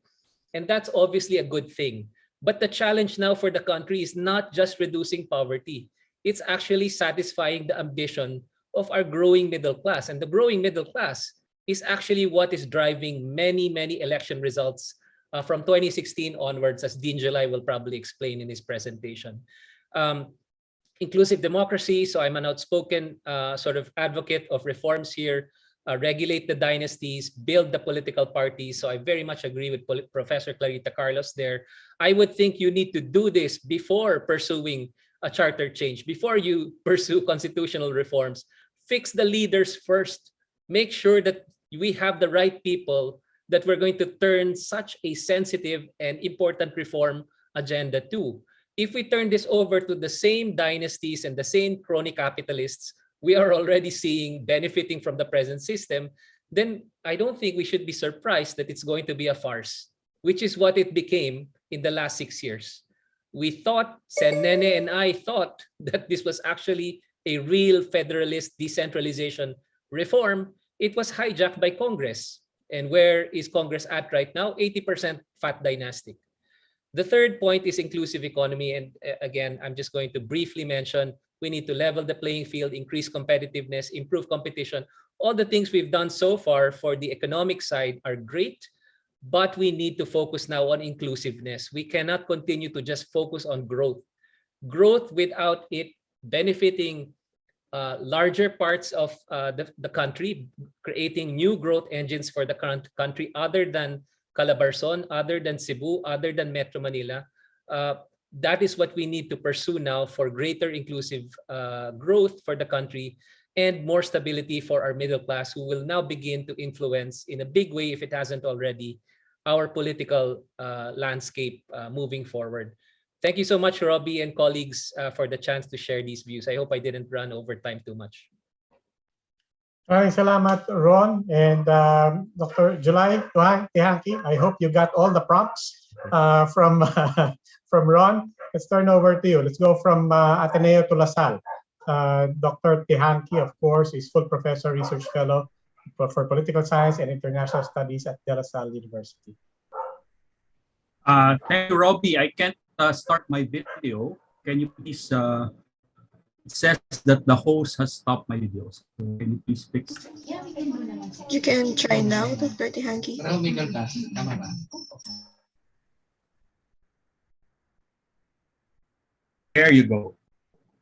And that's obviously a good thing. But the challenge now for the country is not just reducing poverty. It's actually satisfying the ambition of our growing middle class. And the growing middle class is actually what is driving many, many election results from 2016 onwards, as Dean July will probably explain in his presentation. Inclusive democracy, so I'm an outspoken sort of advocate of reforms here, regulate the dynasties, build the political parties. So I very much agree with Professor Clarita Carlos there. I would think you need to do this before pursuing a charter change, before you pursue constitutional reforms. Fix the leaders first. Make sure that we have the right people that we're going to turn such a sensitive and important reform agenda to. If we turn this over to the same dynasties and the same crony capitalists we are already seeing benefiting from the present system, then I don't think we should be surprised that it's going to be a farce, which is what it became in the last 6 years. We thought, Sen Nene and I thought that this was actually a real federalist decentralization reform. It was hijacked by Congress. And where is Congress at right now? 80% fat dynastic. The third point is inclusive economy. And again, I'm just going to briefly mention, we need to level the playing field, increase competitiveness, improve competition. All the things we've done so far for the economic side are great, but we need to focus now on inclusiveness. We cannot continue to just focus on growth. Growth without it benefiting larger parts of the country, creating new growth engines for the country other than Calabarzon, other than Cebu, other than Metro Manila. That is what we need to pursue now for greater inclusive growth for the country and more stability for our middle class, who will now begin to influence in a big way, if it hasn't already, our political landscape moving forward. Thank you so much, Roby and colleagues, for the chance to share these views. I hope I didn't run over time too much. Maraming salamat, Ron, and Dr. July Tihanke. I hope you got all the prompts from from Ron. Let's turn over to you. Let's go from Ateneo to Salle. Dr. Tihanke, of course, is full professor, research fellow for political science and international studies at De La Salle University. Thank you, Roby. I can't start my video. Can you please? It says that the host has stopped my video. So can you please fix it? You can try now, Dr. Teehankee. There you go.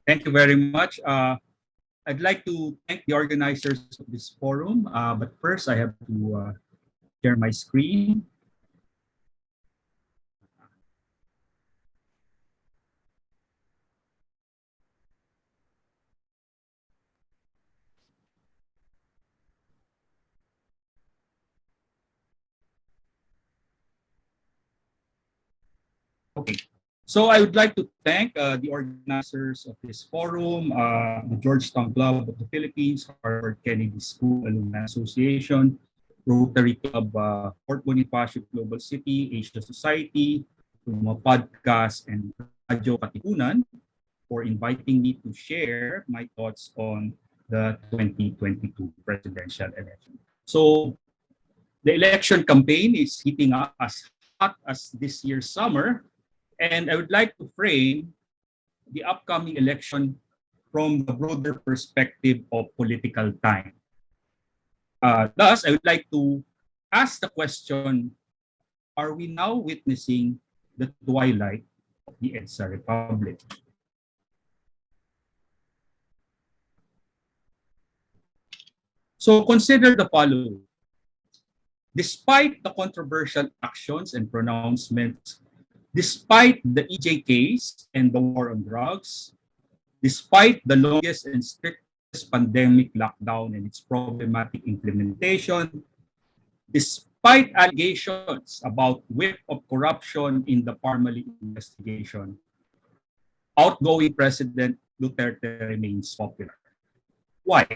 Thank you very much. I'd like to thank the organizers of this forum, but first I have to share my screen. Okay, so I would like to thank the organizers of this forum, the Georgetown Club of the Philippines, Harvard Kennedy School Alumni Association, Rotary Club, Fort Bonifacio Global City, Asia Society, Luma Podcast, and Radio Katipunan for inviting me to share my thoughts on the 2022 presidential election. So the election campaign is heating up as hot as this year's summer. And I would like to frame the upcoming election from the broader perspective of political time. Thus, I would like to ask the question, are we now witnessing the twilight of the EDSA Republic? So consider the following. Despite the controversial actions and pronouncements, despite the EJ case and the war on drugs, despite the longest and strictest pandemic lockdown and its problematic implementation, despite allegations about whip of corruption in the Parmali investigation, outgoing President Duterte remains popular. Why?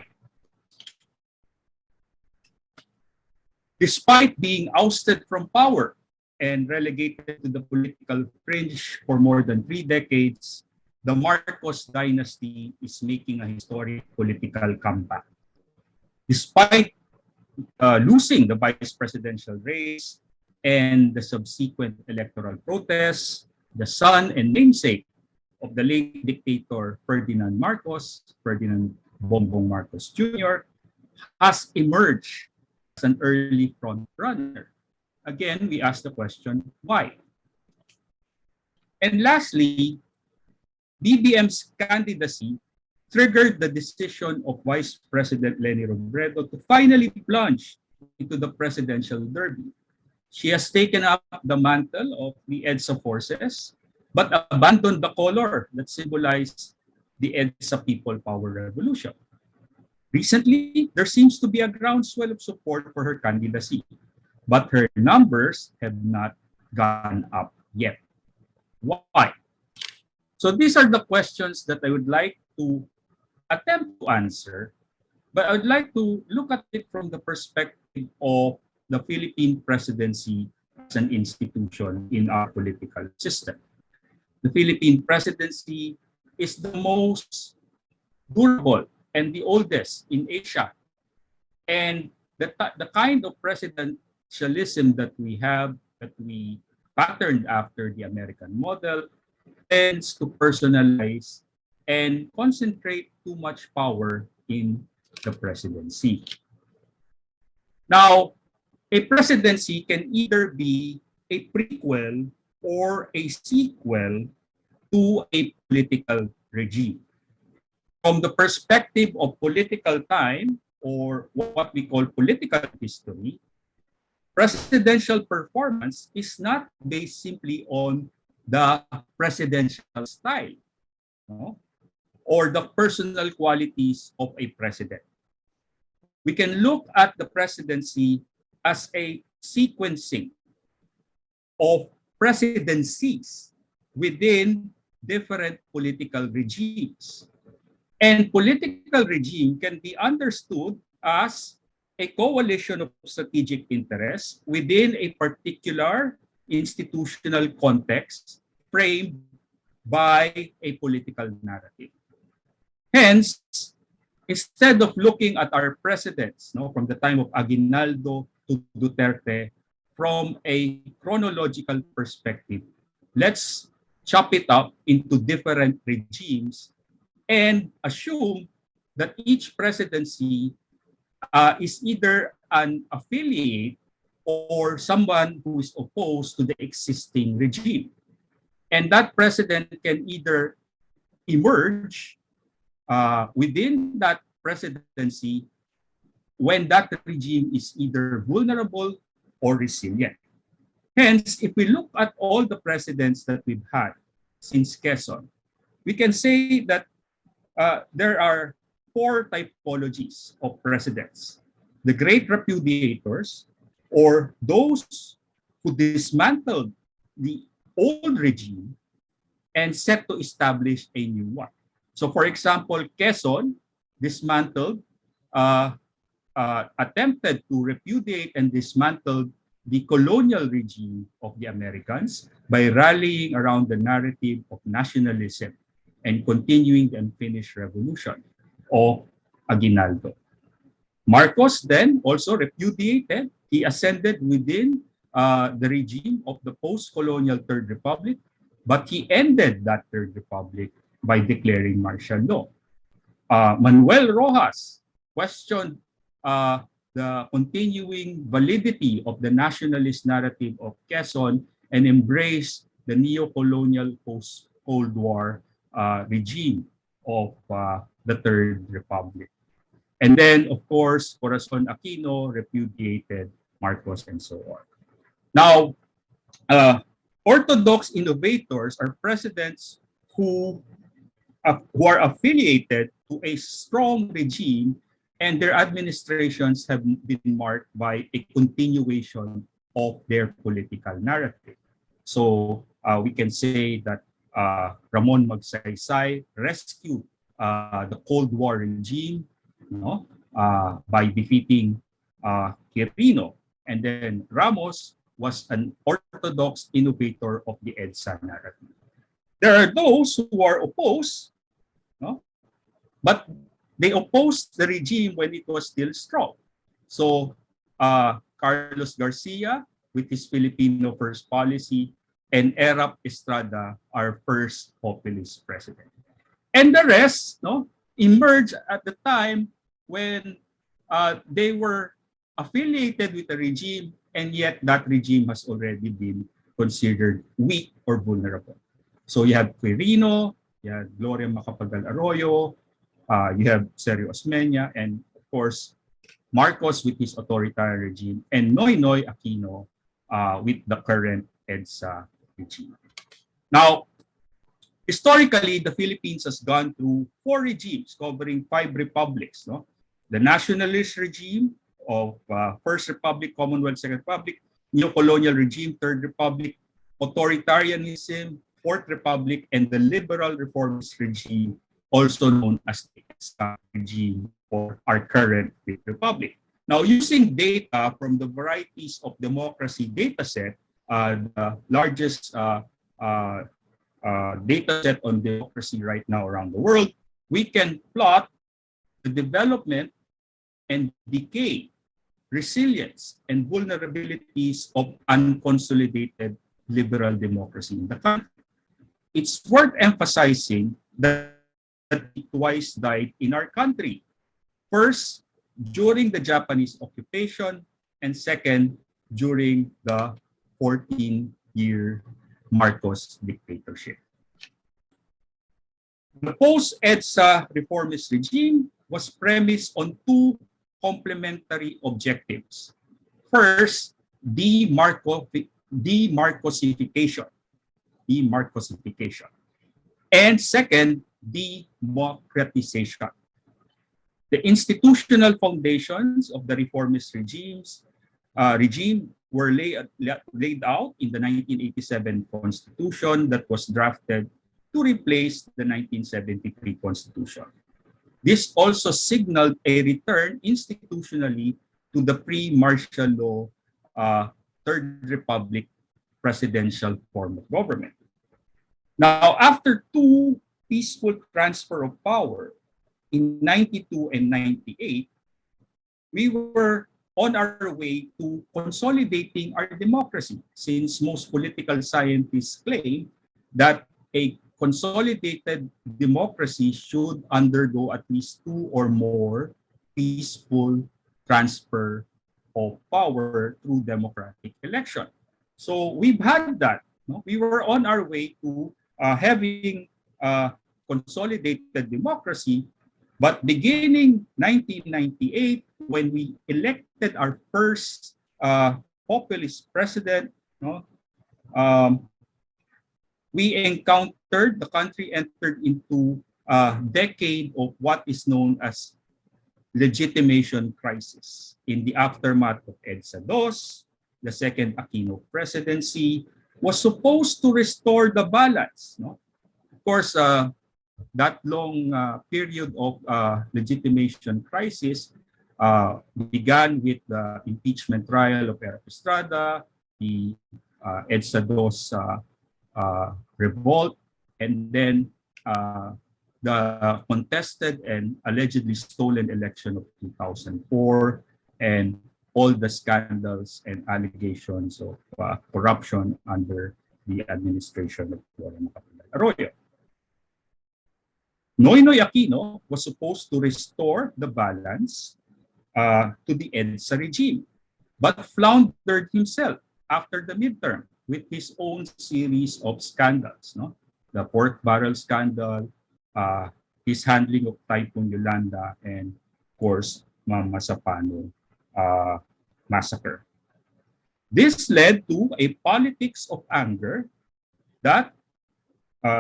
Despite being ousted from power and relegated to the political fringe for more than 3 decades, the Marcos dynasty is making a historic political comeback. Despite losing the vice presidential race and the subsequent electoral protests, the son and namesake of the late dictator Ferdinand Marcos, Ferdinand Bongbong Marcos Jr., has emerged as an early front runner. Again, we ask the question, why? And lastly, BBM's candidacy triggered the decision of Vice President Leni Robredo to finally plunge into the presidential derby. She has taken up the mantle of the EDSA forces, but abandoned the color that symbolized the EDSA People Power Revolution. Recently, there seems to be a groundswell of support for her candidacy, but her numbers have not gone up yet. Why? So these are the questions that I would like to attempt to answer, but I would like to look at it from the perspective of the Philippine presidency as an institution in our political system. The Philippine presidency is the most durable and the oldest in Asia. And the kind of presidentialism that we have, that we patterned after the American model, tends to personalize and concentrate too much power in the presidency. Now, a presidency can either be a prequel or a sequel to a political regime. From the perspective of political time, or what we call political history, presidential performance is not based simply on the presidential style, no? Or the personal qualities of a president. We can look at the presidency as a sequencing of presidencies within different political regimes. And political regime can be understood as a coalition of strategic interests within a particular institutional context framed by a political narrative. Hence, instead of looking at our presidents, no, from the time of Aguinaldo to Duterte from a chronological perspective, let's chop it up into different regimes and assume that each presidency is either an affiliate or someone who is opposed to the existing regime. And that president can either emerge within that presidency when that regime is either vulnerable or resilient. Hence, if we look at all the presidents that we've had since Quezon, we can say that there are 4 typologies of presidents. The great repudiators, or those who dismantled the old regime and set to establish a new one. So for example, Quezon dismantled, attempted to repudiate and dismantle the colonial regime of the Americans by rallying around the narrative of nationalism and continuing the unfinished revolution of Aguinaldo. Marcos then also repudiated. He ascended within the regime of the post-colonial Third Republic, but he ended that Third Republic by declaring martial law. Manuel Rojas questioned the continuing validity of the nationalist narrative of Quezon and embraced the neo-colonial post-Cold War regime of the Third Republic. And then, of course, Corazon Aquino repudiated Marcos, and so on. Now, orthodox innovators are presidents who are affiliated to a strong regime, and their administrations have been marked by a continuation of their political narrative. So we can say that Ramon Magsaysay rescued the Cold War regime, by defeating Quirino, and then Ramos was an orthodox innovator of the EDSA narrative. There are those who are opposed, no? But they opposed the regime when it was still strong. So Carlos Garcia with his Filipino first policy, and Erap Estrada, our first populist president. And the rest, emerged at the time when they were affiliated with the regime, and yet that regime has already been considered weak or vulnerable. So you have Quirino, you have Gloria Macapagal Arroyo, you have Sergio Osmeña, and of course, Marcos with his authoritarian regime, and Noynoy Aquino with the current EDSA regime. Now, historically, the Philippines has gone through 4 regimes covering 5 republics. The nationalist regime of First Republic, Commonwealth, Second Republic, neo-colonial regime, Third Republic, authoritarianism, Fourth Republic, and the liberal reformist regime, also known as the EDSA regime or our current Fifth Republic. Now, using data from the varieties of democracy dataset, the largest data set on democracy right now around the world, we can plot the development and decay, resilience, and vulnerabilities of unconsolidated liberal democracy in the country. It's worth emphasizing that it twice died in our country. First, during the Japanese occupation, and second, during the 14-year Marcos dictatorship. The post-EDSA reformist regime was premised on 2 complementary objectives. First, demarcosification. And second, democratization. The institutional foundations of the reformist regime were laid out in the 1987 Constitution that was drafted to replace the 1973 Constitution. This also signaled a return institutionally to the pre-martial law Third Republic presidential form of government. Now, after 2 peaceful transfer of power in 92 and 98, we were on our way to consolidating our democracy, since most political scientists claim that a consolidated democracy should undergo at least 2 or more peaceful transfer of power through democratic election. So we've had that. We were on our way to having consolidated democracy, but beginning 1998, when we elected our first populist president, we encountered, the country entered into a decade of what is known as legitimation crisis. In the aftermath of EDSA II, the second Aquino presidency was supposed to restore the balance. Of course, that long period of legitimation crisis began with the impeachment trial of Erap Estrada, the EDSA II revolt, and then the contested and allegedly stolen election of 2004, and all the scandals and allegations of corruption under the administration of Gloria Macapagal Arroyo. Noynoy Aquino was supposed to restore the balance to the EDSA regime, but floundered himself after the midterm with his own series of scandals. The pork barrel scandal, his handling of Typhoon Yolanda, and of course, Mama Sapano massacre. This led to a politics of anger that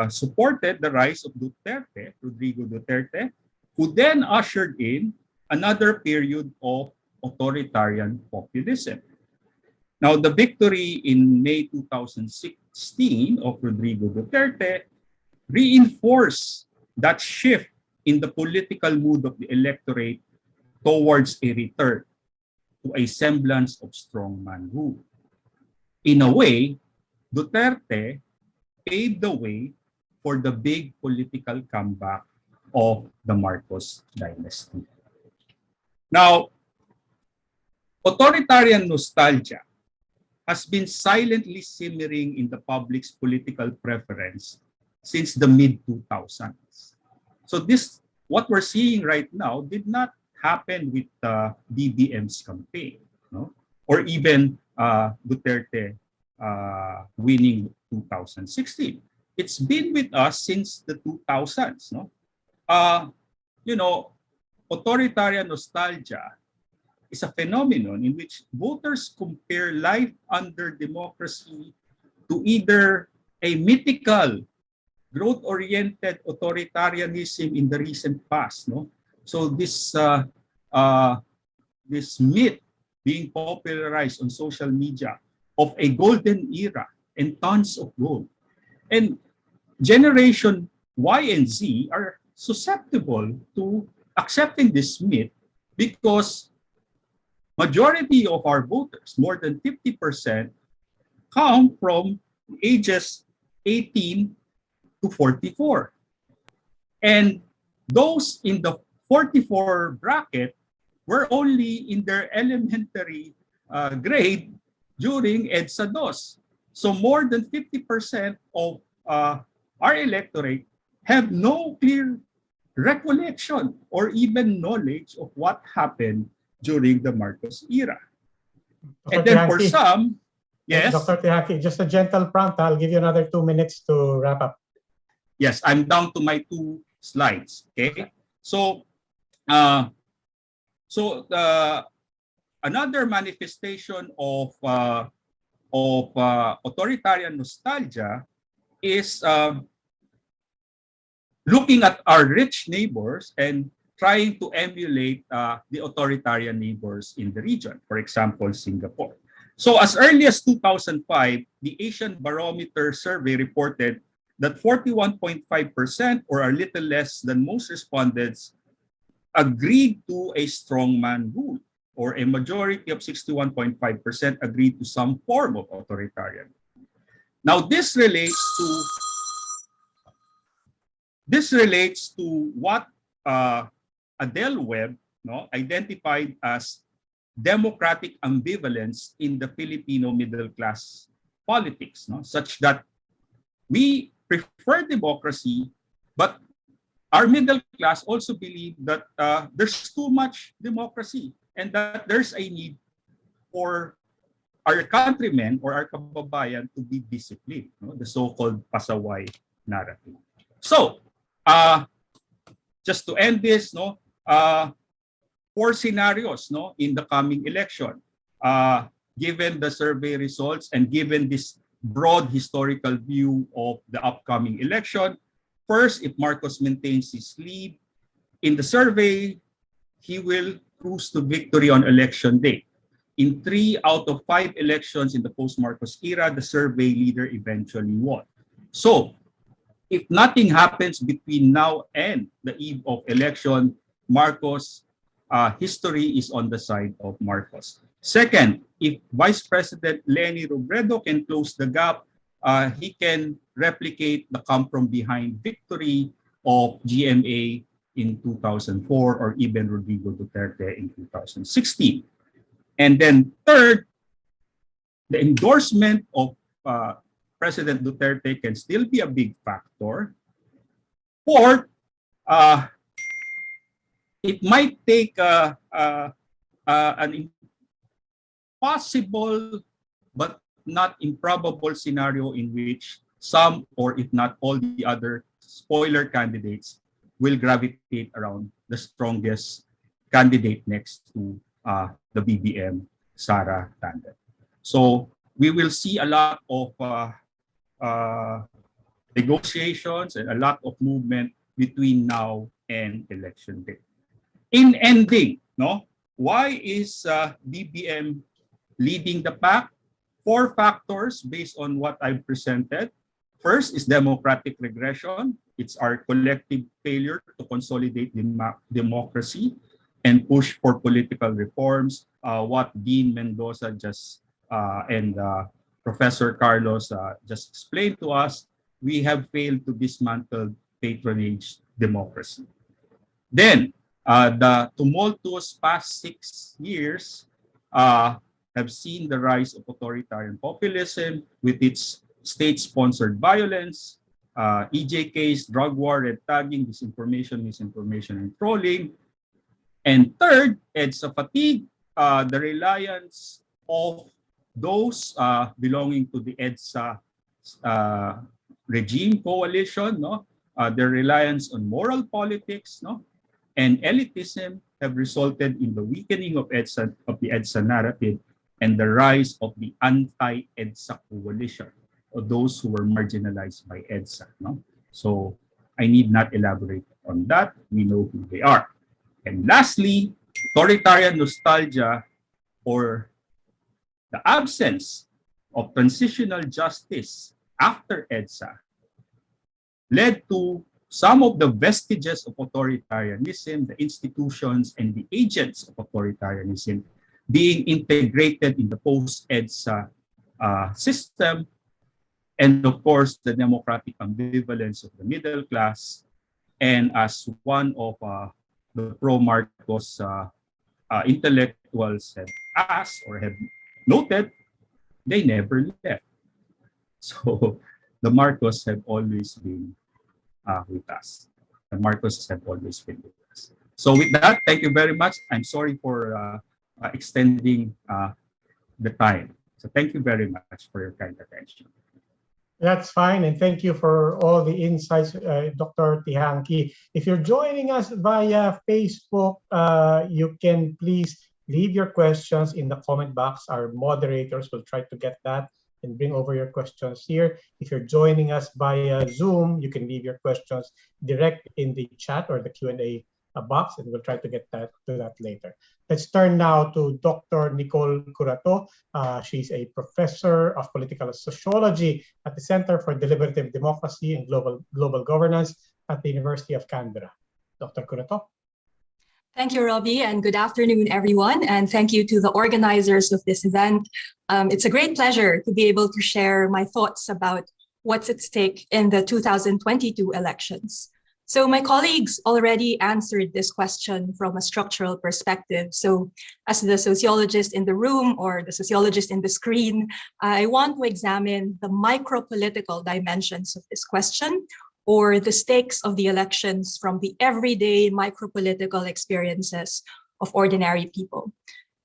supported the rise of Duterte, Rodrigo Duterte, who then ushered in another period of authoritarian populism. Now, the victory in May 2016 of Rodrigo Duterte reinforced that shift in the political mood of the electorate towards a return to a semblance of strongman rule. In a way, Duterte paved the way for the big political comeback of the Marcos dynasty. Now, authoritarian nostalgia has been silently simmering in the public's political preference since the mid-2000s. So this, what we're seeing right now, did not happen with BBM's campaign, no? Or even Duterte winning 2016. It's been with us since the 2000s. No? Authoritarian nostalgia is a phenomenon in which voters compare life under democracy to either a mythical, growth-oriented authoritarianism in the recent past. No? So this myth being popularized on social media of a golden era and tons of gold. And generation Y and Z are susceptible to accepting this myth because majority of our voters, more than 50%, come from ages 18 to 44. And those in the 44 bracket were only in their elementary grade during EDSA DOS. So more than 50% of our electorate have no clear recollection or even knowledge of what happened during the Marcos era. And then for some, yes. Dr. Teehankee, just a gentle prompt. I'll give you another 2 minutes to wrap up. Yes, I'm down to my 2 slides. Okay, so another manifestation of authoritarian nostalgia is looking at our rich neighbors and trying to emulate the authoritarian neighbors in the region, for example, Singapore. So as early as 2005, the Asian Barometer survey reported that 41.5% or a little less than most respondents agreed to a strongman rule, or a majority of 61.5% agreed to some form of authoritarian. Now this relates to what Adele Webb identified as democratic ambivalence in the Filipino middle class politics, such that we prefer democracy, but our middle class also believe that there's too much democracy and that there's a need for our countrymen or our kababayan to be disciplined, the so-called pasaway narrative. So, just to end this, 4 scenarios in the coming election, given the survey results and given this broad historical view of the upcoming election. First, if Marcos maintains his lead in the survey, he will cruise to victory on election day. In 3 out of 5 elections in the post-Marcos era, the survey leader eventually won. So, if nothing happens between now and the eve of election, Marcos, history is on the side of Marcos. Second, if Vice President Leni Robredo can close the gap, he can replicate the come-from-behind victory of GMA in 2004 or even Rodrigo Duterte in 2016. And then third, the endorsement of President Duterte can still be a big factor. Fourth, it might take an impossible but not improbable scenario in which some or if not all the other spoiler candidates will gravitate around the strongest candidate next to the BBM Sara tandem. So we will see a lot of negotiations and a lot of movement between now and election day. In ending, no, why is BBM leading the pack? 4 factors based on what I've presented. First is democratic regression. It's our collective failure to consolidate democracy and push for political reforms. What Dean Mendoza just and Professor Carlos just explained to us, we have failed to dismantle patronage democracy. Then, the tumultuous past 6 years have seen the rise of authoritarian populism with its state-sponsored violence, EJKs, drug war, red tagging, disinformation, misinformation, and trolling. And third, EDSA fatigue, the reliance of those belonging to the EDSA regime coalition, no, their reliance on moral politics, no, and elitism have resulted in the weakening of the EDSA narrative and the rise of the anti-EDSA coalition, or those who were marginalized by EDSA. No? So I need not elaborate on that. We know who they are. And lastly, authoritarian nostalgia, or the absence of transitional justice after EDSA, led to some of the vestiges of authoritarianism, the institutions and the agents of authoritarianism being integrated in the post-EDSA system, and of course, the democratic ambivalence of the middle class. And as one of the pro-Marcos intellectuals have asked or have noted, they never left. So the Marcos have always been with us. The Marcos have always been with us. So with that, thank you very much. I'm sorry for extending the time. So thank you very much for your kind attention. That's fine, and thank you for all the insights, Dr. Tihanke. If you're joining us via Facebook, you can please leave your questions in the comment box. Our moderators will try to get that and bring over your questions here. If you're joining us via Zoom, you can leave your questions direct in the chat or the Q&A box, and we'll try to get to that later. Let's turn now to Dr. Nicole Curato. She's a professor of political sociology at the Center for Deliberative Democracy and Global Governance at the University of Canberra. Dr. Curato. Thank you, Roby, and good afternoon, everyone. And thank you to the organizers of this event. It's a great pleasure to be able to share my thoughts about what's at stake in the 2022 elections. So my colleagues already answered this question from a structural perspective. So as the sociologist in the room or the sociologist in the screen, I want to examine the micro-political dimensions of this question, or the stakes of the elections from the everyday micro-political experiences of ordinary people.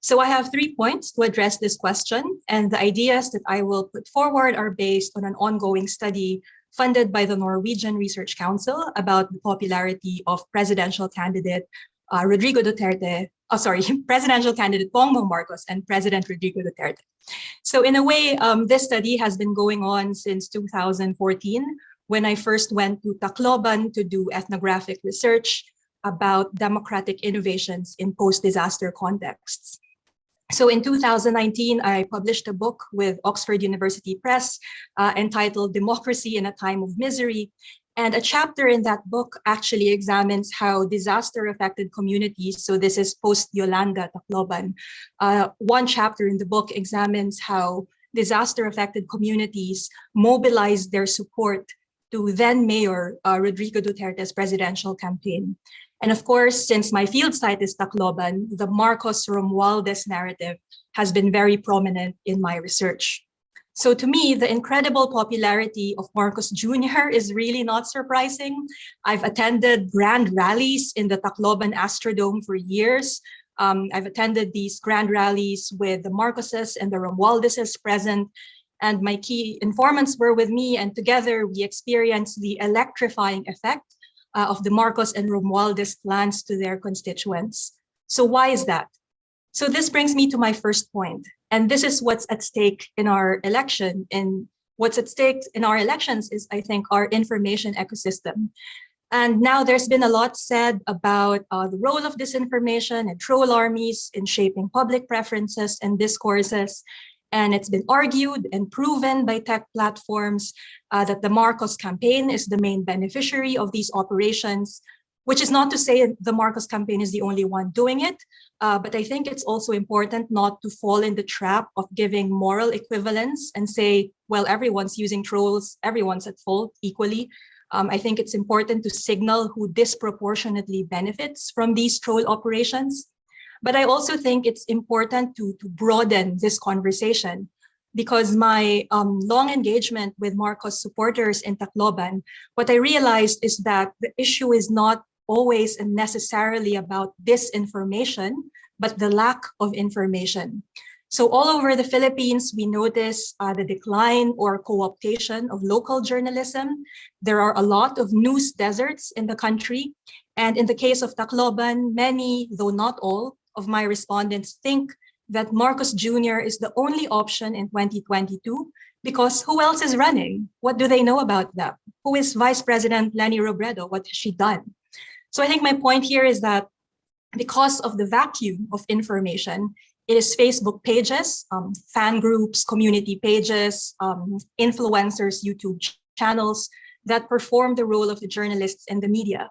So I have 3 points to address this question, and the ideas that I will put forward are based on an ongoing study funded by the Norwegian Research Council about the popularity of presidential candidate presidential candidate Bongbong Marcos and President Rodrigo Duterte. So in a way, this study has been going on since 2014, when I first went to Tacloban to do ethnographic research about democratic innovations in post-disaster contexts. So in 2019, I published a book with Oxford University Press entitled Democracy in a Time of Misery. And a chapter in that book actually examines how disaster-affected communities, so this is post-Yolanda Tacloban, one chapter in the book examines how disaster-affected communities mobilized their support to then-Mayor Rodrigo Duterte's presidential campaign. And of course, since my field site is Tacloban, the Marcos Romualdez narrative has been very prominent in my research. So to me, the incredible popularity of Marcos Jr. is really not surprising. I've attended grand rallies in the Tacloban Astrodome for years. I've attended these grand rallies with the Marcoses and the Romualdezes present, and my key informants were with me, and together we experienced the electrifying effect of the Marcos and Romualdez plans to their constituents. So why is that? So this brings me to my first point, And this is what's at stake in our election. And what's at stake in our elections is, I think, our information ecosystem. And now there's been a lot said about the role of disinformation and troll armies in shaping public preferences and discourses. And it's been argued and proven by tech platforms that the Marcos campaign is the main beneficiary of these operations, which is not to say the Marcos campaign is the only one doing it. But I think it's also important not to fall in the trap of giving moral equivalence and say, well, everyone's using trolls, everyone's at fault equally. I think it's important to signal who disproportionately benefits from these troll operations. But I also think it's important to broaden this conversation, because my long engagement with Marcos supporters in Tacloban, what I realized is that the issue is not always and necessarily about disinformation, but the lack of information. So all over the Philippines, we notice the decline or co-optation of local journalism. There are a lot of news deserts in the country. And in the case of Tacloban, many, though not all, of my respondents think that Marcos Jr. is the only option in 2022 because who else is running? What do they know about that? Who is Vice President Leni Robredo? What has she done? So I think my point here is that because of the vacuum of information, it is Facebook pages, fan groups, community pages, influencers, YouTube channels that perform the role of the journalists and the media.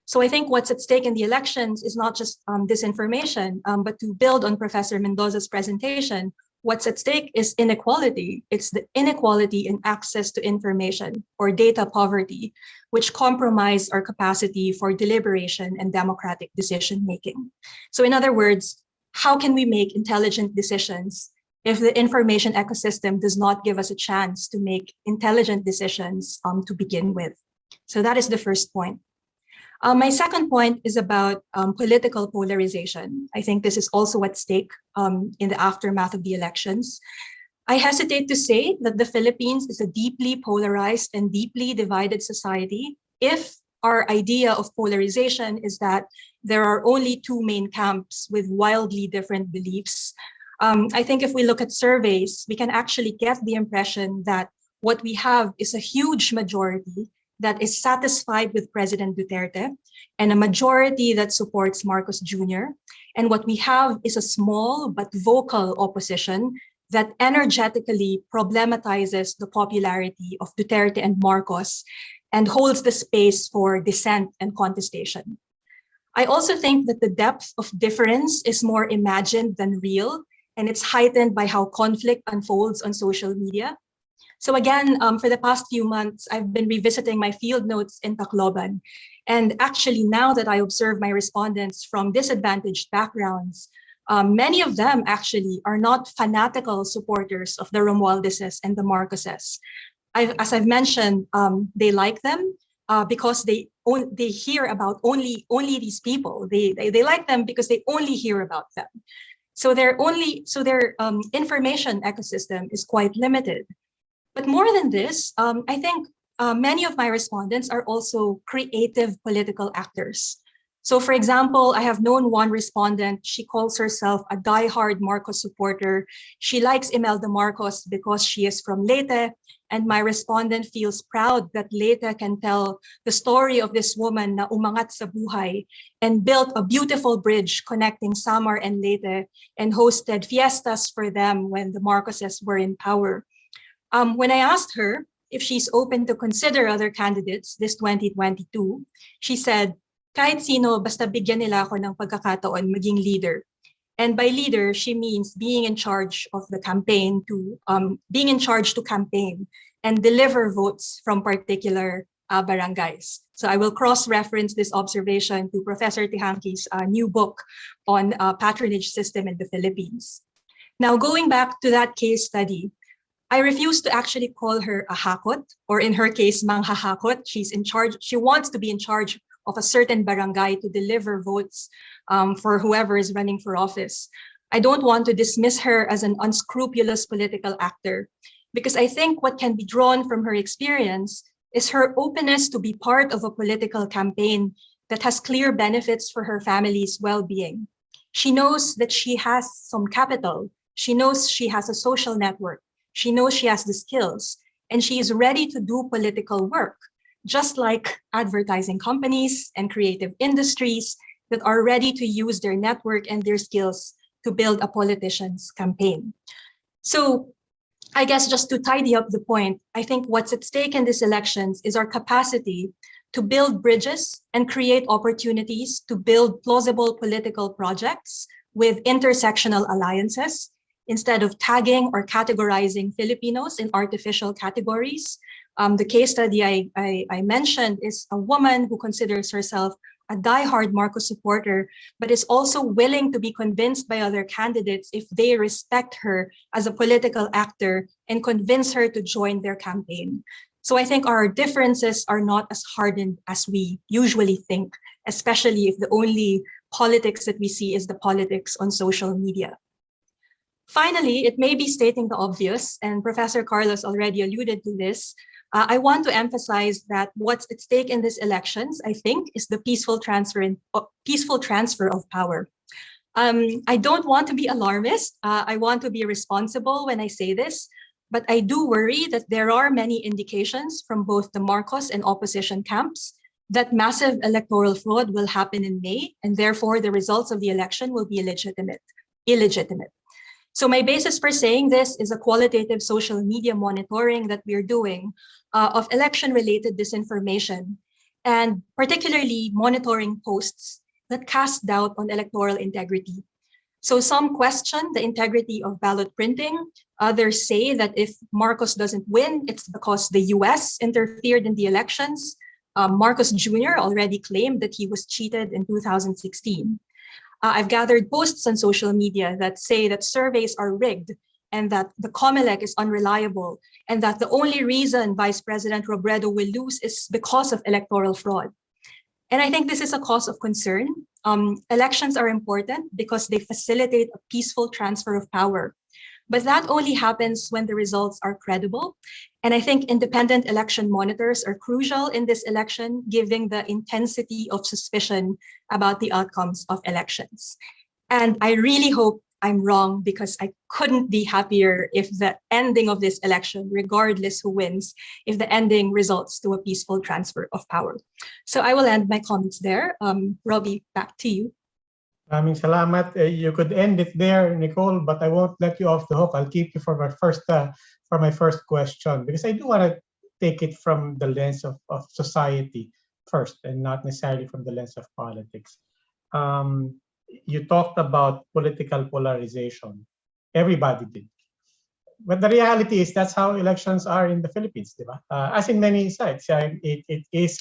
So I think what's at stake in the elections is not just disinformation, but to build on Professor Mendoza's presentation, what's at stake is inequality. It's the inequality in access to information or data poverty, which compromise our capacity for deliberation and democratic decision-making. So in other words, how can we make intelligent decisions if the information ecosystem does not give us a chance to make intelligent decisions to begin with? So that is the first point. My second point is about political polarization. I think this is also at stake in the aftermath of the elections. I hesitate to say that the Philippines is a deeply polarized and deeply divided society if our idea of polarization is that there are only two main camps with wildly different beliefs. I think if we look at surveys, we can actually get the impression that what we have is a huge majority that is satisfied with President Duterte and a majority that supports Marcos Jr. And what we have is a small but vocal opposition that energetically problematizes the popularity of Duterte and Marcos and holds the space for dissent and contestation. I also think that the depth of difference is more imagined than real, and it's heightened by how conflict unfolds on social media. So again, for the past few months, I've been revisiting my field notes in Tacloban. And actually, now that I observe my respondents from disadvantaged backgrounds, many of them actually are not fanatical supporters of the Romualdeses and the Marcoses. As I've mentioned, they like them because they hear about only these people. They like them because they only hear about them. So their information ecosystem is quite limited. But more than this, I think many of my respondents are also creative political actors. So for example, I have known one respondent, she calls herself a diehard Marcos supporter. She likes Imelda Marcos because she is from Leyte, and my respondent feels proud that Leyte can tell the story of this woman na umangat sa buhay and built a beautiful bridge connecting Samar and Leyte and hosted fiestas for them when the Marcoses were in power. When I asked her if she's open to consider other candidates this 2022, she said, kahit sino, basta bigyan nila ako ng pagkakataon maging leader. And by leader, she means being in charge of the campaign being in charge to campaign and deliver votes from particular barangays. So I will cross-reference this observation to Professor Teehankee's new book on patronage system in the Philippines. Now, going back to that case study, I refuse to actually call her a hakot, or in her case, manghahakot. She's in charge. She wants to be in charge of a certain barangay to deliver votes for whoever is running for office. I don't want to dismiss her as an unscrupulous political actor, because I think what can be drawn from her experience is her openness to be part of a political campaign that has clear benefits for her family's well-being. She knows that she has some capital She knows she has a social network. She knows she has the skills, and she is ready to do political work, just like advertising companies and creative industries that are ready to use their network and their skills to build a politician's campaign. So I guess just to tidy up the point, I think what's at stake in these elections is our capacity to build bridges and create opportunities to build plausible political projects with intersectional alliances instead of tagging or categorizing Filipinos in artificial categories. The case study I mentioned is a woman who considers herself a diehard Marcos supporter, but is also willing to be convinced by other candidates if they respect her as a political actor and convince her to join their campaign. So I think our differences are not as hardened as we usually think, especially if the only politics that we see is the politics on social media. Finally, it may be stating the obvious, and Professor Carlos already alluded to this. I want to emphasize that what's at stake in these elections, I think, is the peaceful transfer of power. I don't want to be alarmist. I want to be responsible when I say this, but I do worry that there are many indications from both the Marcos and opposition camps that massive electoral fraud will happen in May, and therefore the results of the election will be illegitimate. So my basis for saying this is a qualitative social media monitoring that we're doing of election-related disinformation, and particularly monitoring posts that cast doubt on electoral integrity. So some question the integrity of ballot printing. Others say that if Marcos doesn't win, it's because the US interfered in the elections. Marcos Jr. already claimed that he was cheated in 2016. I've gathered posts on social media that say that surveys are rigged and that the COMELEC is unreliable and that the only reason Vice President Robredo will lose is because of electoral fraud. And I think this is a cause of concern. Elections are important because they facilitate a peaceful transfer of power. But that only happens when the results are credible. And I think independent election monitors are crucial in this election, giving the intensity of suspicion about the outcomes of elections. And I really hope I'm wrong, because I couldn't be happier if the ending of this election, regardless who wins, if the ending results to a peaceful transfer of power. So I will end my comments there. Roby, back to you. Maraming salamat. You could end it there, Nicole, but I won't let you off the hook. I'll keep you for my first question, because I do want to take it from the lens of society first, and not necessarily from the lens of politics. You talked about political polarization. Everybody did. But the reality is that's how elections are in the Philippines, diba? As in many sites, it is,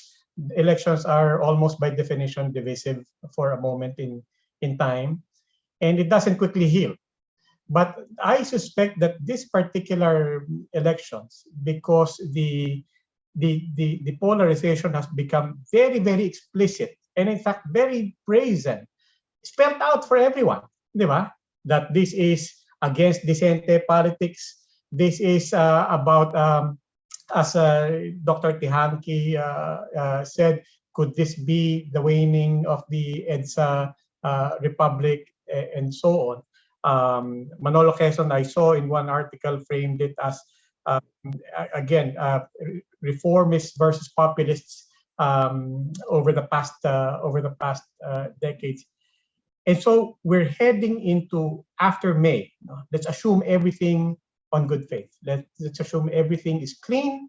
elections are almost by definition divisive for a moment in time, and it doesn't quickly heal. But I suspect that this particular elections, because the polarization has become very, very explicit, and in fact very brazen, spelled out for everyone, di ba? That this is against decente politics. This is about, as Dr. Tihanke said, could this be the waning of the EDSA republic, and so on. Manolo Quezon, I saw in one article, framed it as, again, reformists versus populists over the past decades. And so we're heading into after May. Let's assume everything on good faith. Let's assume everything is clean.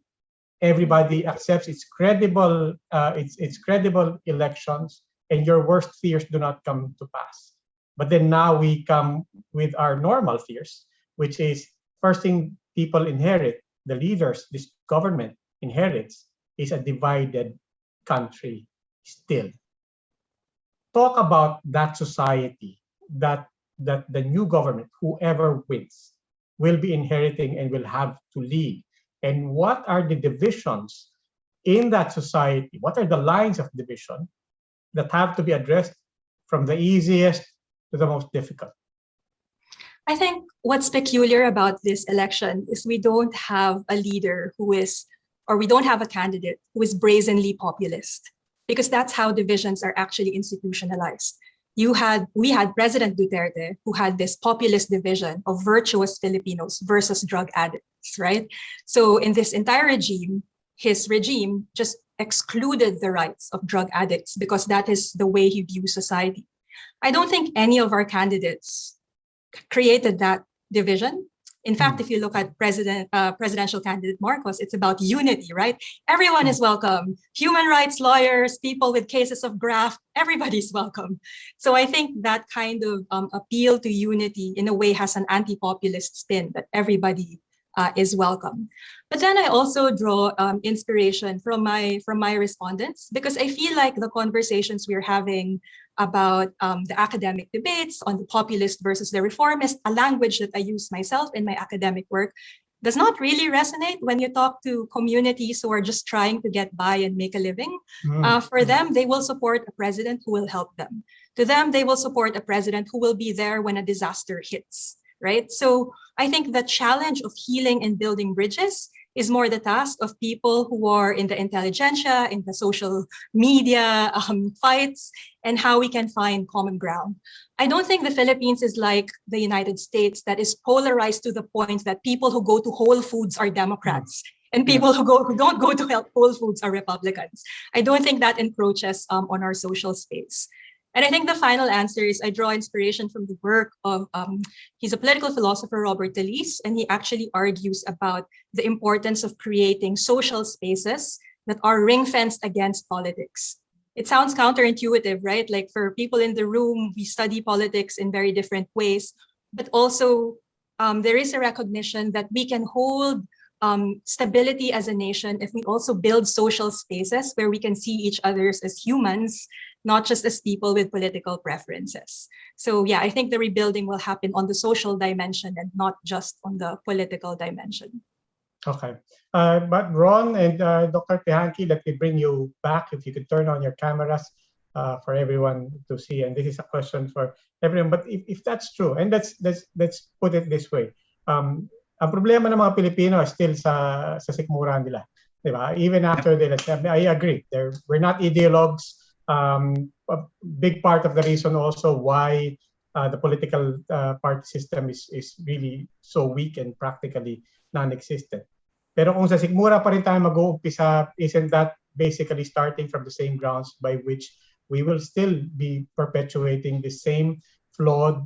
Everybody accepts it's credible. It's credible elections, and your worst fears do not come to pass. But then now we come with our normal fears, which is first thing people inherit, the leaders, this government inherits, is a divided country still. Talk about that society that the new government, whoever wins, will be inheriting and will have to lead. And what are the divisions in that society? What are the lines of division that have to be addressed, from the easiest to the most difficult? I think what's peculiar about this election is we don't have a leader who is, or we don't have a candidate who is brazenly populist, because that's how divisions are actually institutionalized. we had President Duterte, who had this populist division of virtuous Filipinos versus drug addicts, right? So in this entire regime, his regime just excluded the rights of drug addicts because that is the way he views society. I don't think any of our candidates created that division. In fact, if you look at presidential candidate Marcos, it's about unity, right? Everyone is welcome. Human rights lawyers, people with cases of graft, everybody's welcome. So I think that kind of appeal to unity in a way has an anti-populist spin, that everybody is welcome. But then I also draw inspiration from my respondents, because I feel like the conversations we're having about the academic debates on the populist versus the reformist, a language that I use myself in my academic work, does not really resonate when you talk to communities who are just trying to get by and make a living. For them, they will support a president who will help them. To them, they will support a president who will be there when a disaster hits, right? So I think the challenge of healing and building bridges is more the task of people who are in the intelligentsia, in the social media fights, and how we can find common ground. I don't think the Philippines is like the United States, that is polarized to the point that people who go to Whole Foods are Democrats and people who don't go to Whole Foods are Republicans. I don't think that encroaches on our social space. And I think the final answer is I draw inspiration from the work of, he's a political philosopher, Robert Delis, and he actually argues about the importance of creating social spaces that are ring-fenced against politics. It sounds counterintuitive, right? Like for people in the room, we study politics in very different ways, but also there is a recognition that we can hold stability as a nation if we also build social spaces where we can see each other as humans, not just as people with political preferences. So yeah, I think the rebuilding will happen on the social dimension and not just on the political dimension. Okay. But Ron and Dr. Tihanke, let me bring you back. If you could turn on your cameras for everyone to see. And this is a question for everyone. But if that's true, and let's put it this way. Ang problema ng mga Pilipino is still sa sikmuran nila. Diba? Even after the election, I agree. We're not ideologues. A big part of the reason also why the political party system is really so weak and practically non-existent. Pero kung sa sikmura pa rin tayo mag-uumpisa, isn't that basically starting from the same grounds by which we will still be perpetuating the same flawed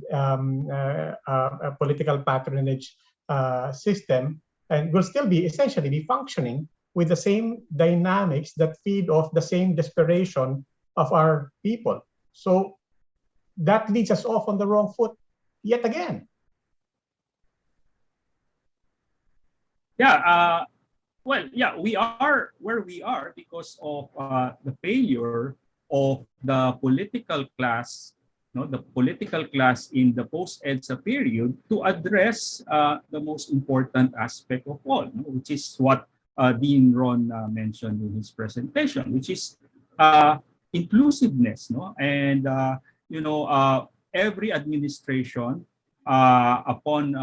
political patronage system, and will still be essentially be functioning with the same dynamics that feed off the same desperation of our people. So that leads us off on the wrong foot yet again. Yeah, we are where we are because of the failure of the political class, the political class in the post-EDSA period to address the most important aspect of all, which is what Dean Ron mentioned in his presentation, which is inclusiveness, and every administration upon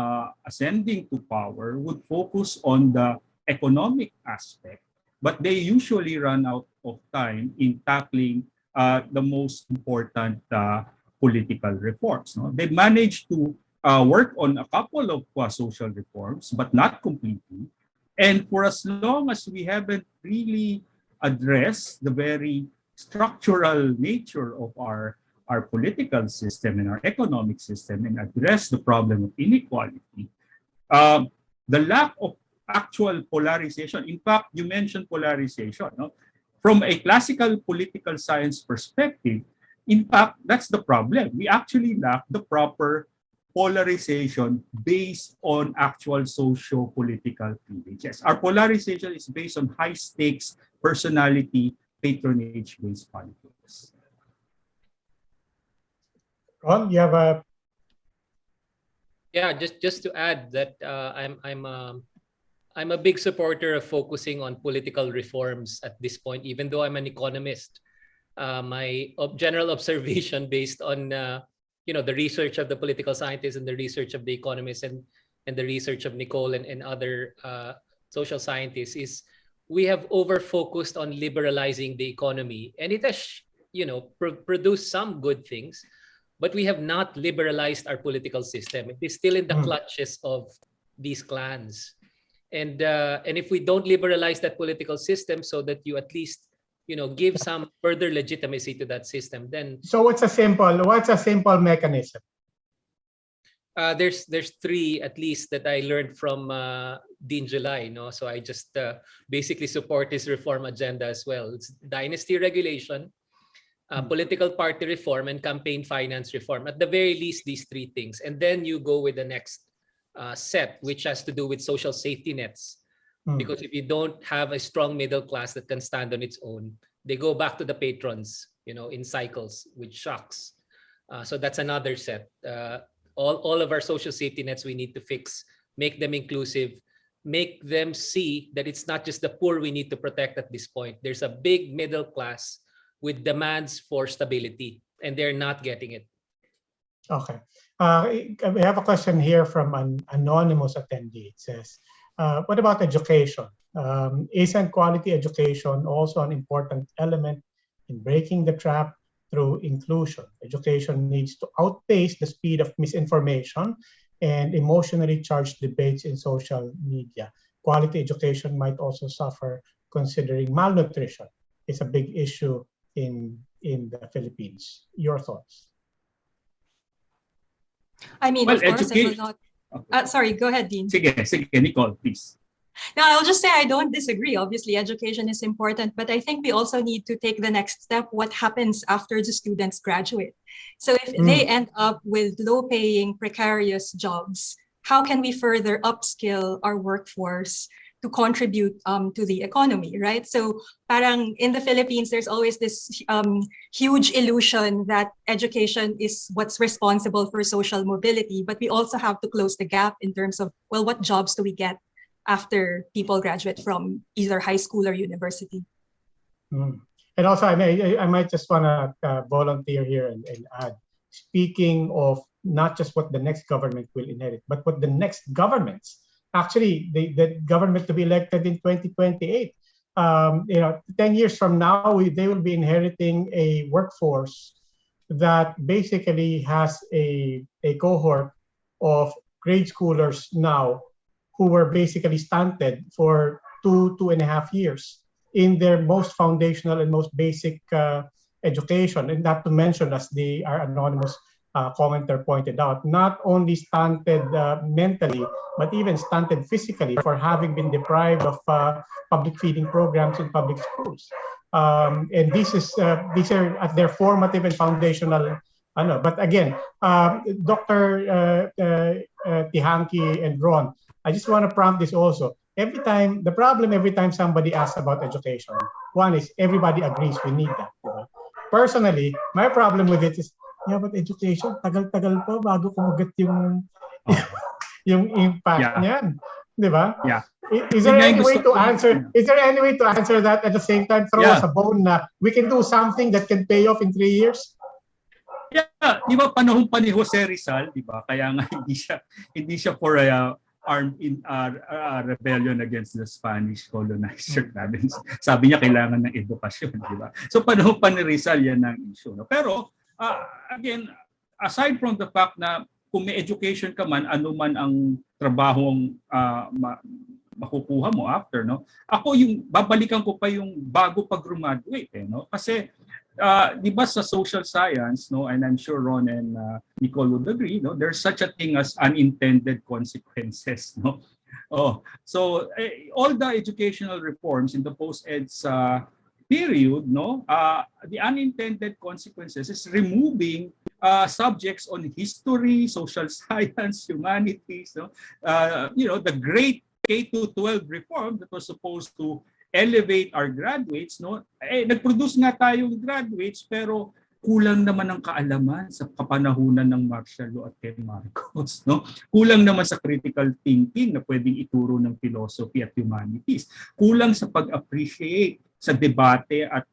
ascending to power would focus on the economic aspect, but they usually run out of time in tackling the most important political reforms. They managed to work on a couple of social reforms, but not completely. And for as long as we haven't really addressed the very structural nature of our political system and our economic system and address the problem of inequality, the lack of actual polarization, in fact, you mentioned polarization, from a classical political science perspective, in fact, that's the problem. We actually lack the proper polarization based on actual socio-political privileges. Our polarization is based on high-stakes personality patronage-based politics. Ron, you have a... Yeah, just to add that I'm a big supporter of focusing on political reforms at this point, even though I'm an economist. My general observation based on the research of the political scientists and the research of the economists and the research of Nicole and other social scientists is we have over-focused on liberalizing the economy, and it has produced some good things, but we have not liberalized our political system. It is still in the clutches of these clans. And if we don't liberalize that political system so that you at least give some further legitimacy to that system, then So what's a simple mechanism? there's three at least that I learned from Dean July, so I just basically support his reform agenda as well. It's dynasty regulation, political party reform, and campaign finance reform. At the very least, these three things, and then you go with the next set, which has to do with social safety nets. Because if you don't have a strong middle class that can stand on its own, they go back to the patrons, in cycles with shocks. So that's another set. All of our social safety nets we need to fix, make them inclusive, make them see that it's not just the poor we need to protect at this point. There's a big middle class with demands for stability, and they're not getting it. Okay. We have a question here from an anonymous attendee. It says, what about education? Isn't quality education also an important element in breaking the trap through inclusion? Education needs to outpace the speed of misinformation and emotionally charged debates in social media. Quality education might also suffer considering malnutrition is a big issue in the Philippines. Your thoughts? I mean, Well, of course, it will not. Sorry, go ahead, Dean. Sige, Nicole, please. No, I'll just say I don't disagree. Obviously, education is important, but I think we also need to take the next step. What happens after the students graduate? So if they end up with low-paying, precarious jobs, how can we further upskill our workforce to contribute to the economy, right? So parang in the Philippines, there's always this huge illusion that education is what's responsible for social mobility, but we also have to close the gap in terms of, well, what jobs do we get after people graduate from either high school or university? And also, I might just want to volunteer here and add, speaking of not just what the next government will inherit, but what the next governments, actually the government to be elected in 2028, 10 years from now, they will be inheriting a workforce that basically has a cohort of grade schoolers now who were basically stunted for 2.5 years in their most foundational and most basic education. And not to mention, as our anonymous commenter pointed out, not only stunted mentally, but even stunted physically for having been deprived of public feeding programs in public schools. And these are at their formative and foundational. But again, Dr. Tihanke and Ron, I just want to prompt this also. Every time somebody asks about education, one is everybody agrees we need that. Personally, my problem with it is, yeah, but education, tagal-tagal pa bago kumagat yung impact niyan. Di ba? Yeah. Is there any way to answer? Is there any way to answer that at the same time? Throw us a bone na we can do something that can pay off in 3 years? Yeah, di ba panahon pa ni Jose Rizal, di ba? Kaya nga hindi siya for armed in rebellion against the Spanish colonizer natin. Sabi niya kailangan ng edukasyon, di ba? So panahon pa ni Rizal yan ang issue. No? Pero again, aside from the fact na kung may education ka man, ano man ang trabahong makukuha mo after, no? Ako yung babalikan ko pa yung bago pag-graduate, no? Kasi di ba sa social science, no, and I'm sure Ron and Nicole would agree, no, there's such a thing as unintended consequences, no. So all the educational reforms in the post-eds period, no, the unintended consequences is removing subjects on history, social science, humanities, no, the great K-12 reform that was supposed to elevate our graduates, no? Nag-produce nga tayong graduates pero kulang naman ang kaalaman sa kapanahunan ng martial law at Ken Marcos, no? Kulang naman sa critical thinking na pwedeng ituro ng philosophy at humanities. Kulang sa pag-appreciate sa debate at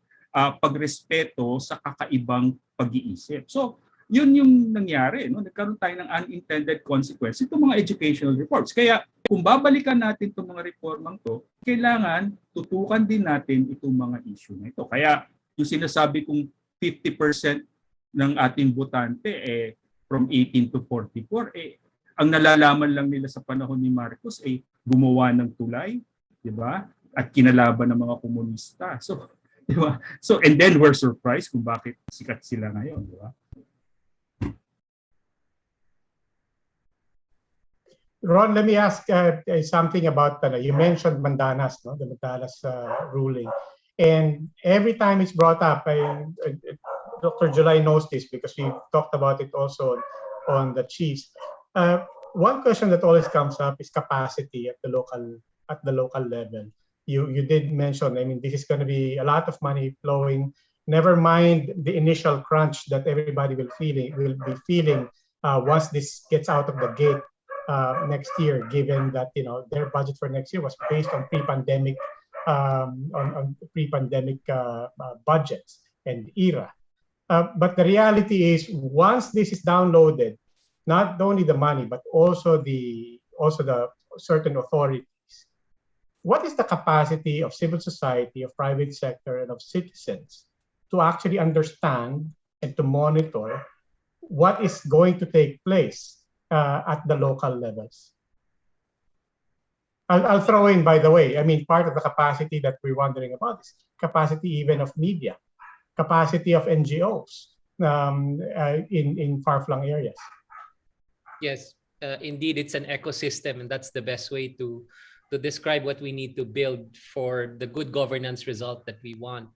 pagrespeto sa kakaibang pag-iisip. So, yun yung nangyari, no? Nagkaroon tayo ng unintended consequence itong mga educational reforms. Kaya kung babalikan natin itong mga reformang to, kailangan tutukan din natin itong mga issue na ito. Kaya yung sinasabi kong 50% ng ating botante from 18 to 44, ang nalalaman lang nila sa panahon ni Marcos ay gumawa ng tulay, di ba? At kinalaban ng mga komunista. So, di ba? So, and then we're surprised kung bakit sikat sila ngayon, di ba? Ron, let me ask something about you mentioned Mandanas, no? The Mandanas ruling. And every time it's brought up, Dr. July knows this because we talked about it also on the Chiefs. One question that always comes up is capacity at the local level. You did mention, I mean, this is going to be a lot of money flowing. Never mind the initial crunch that everybody will be feeling once this gets out of the gate next year, given that their budget for next year was based on pre-pandemic budgets and era. But the reality is, once this is downloaded, not only the money but also the certain authorities, what is the capacity of civil society, of private sector, and of citizens to actually understand and to monitor what is going to take place at the local levels? I'll throw in, by the way, I mean, part of the capacity that we're wondering about is capacity even of media, capacity of NGOs in far-flung areas. Yes, indeed, it's an ecosystem, and that's the best way to describe what we need to build for the good governance result that we want.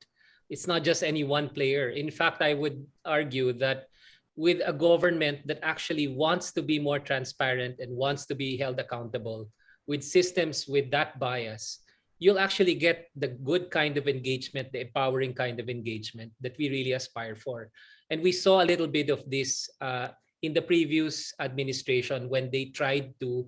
It's not just any one player. In fact, I would argue that with a government that actually wants to be more transparent and wants to be held accountable, with systems with that bias, you'll actually get the good kind of engagement, the empowering kind of engagement that we really aspire for. And we saw a little bit of this in the previous administration when they tried to,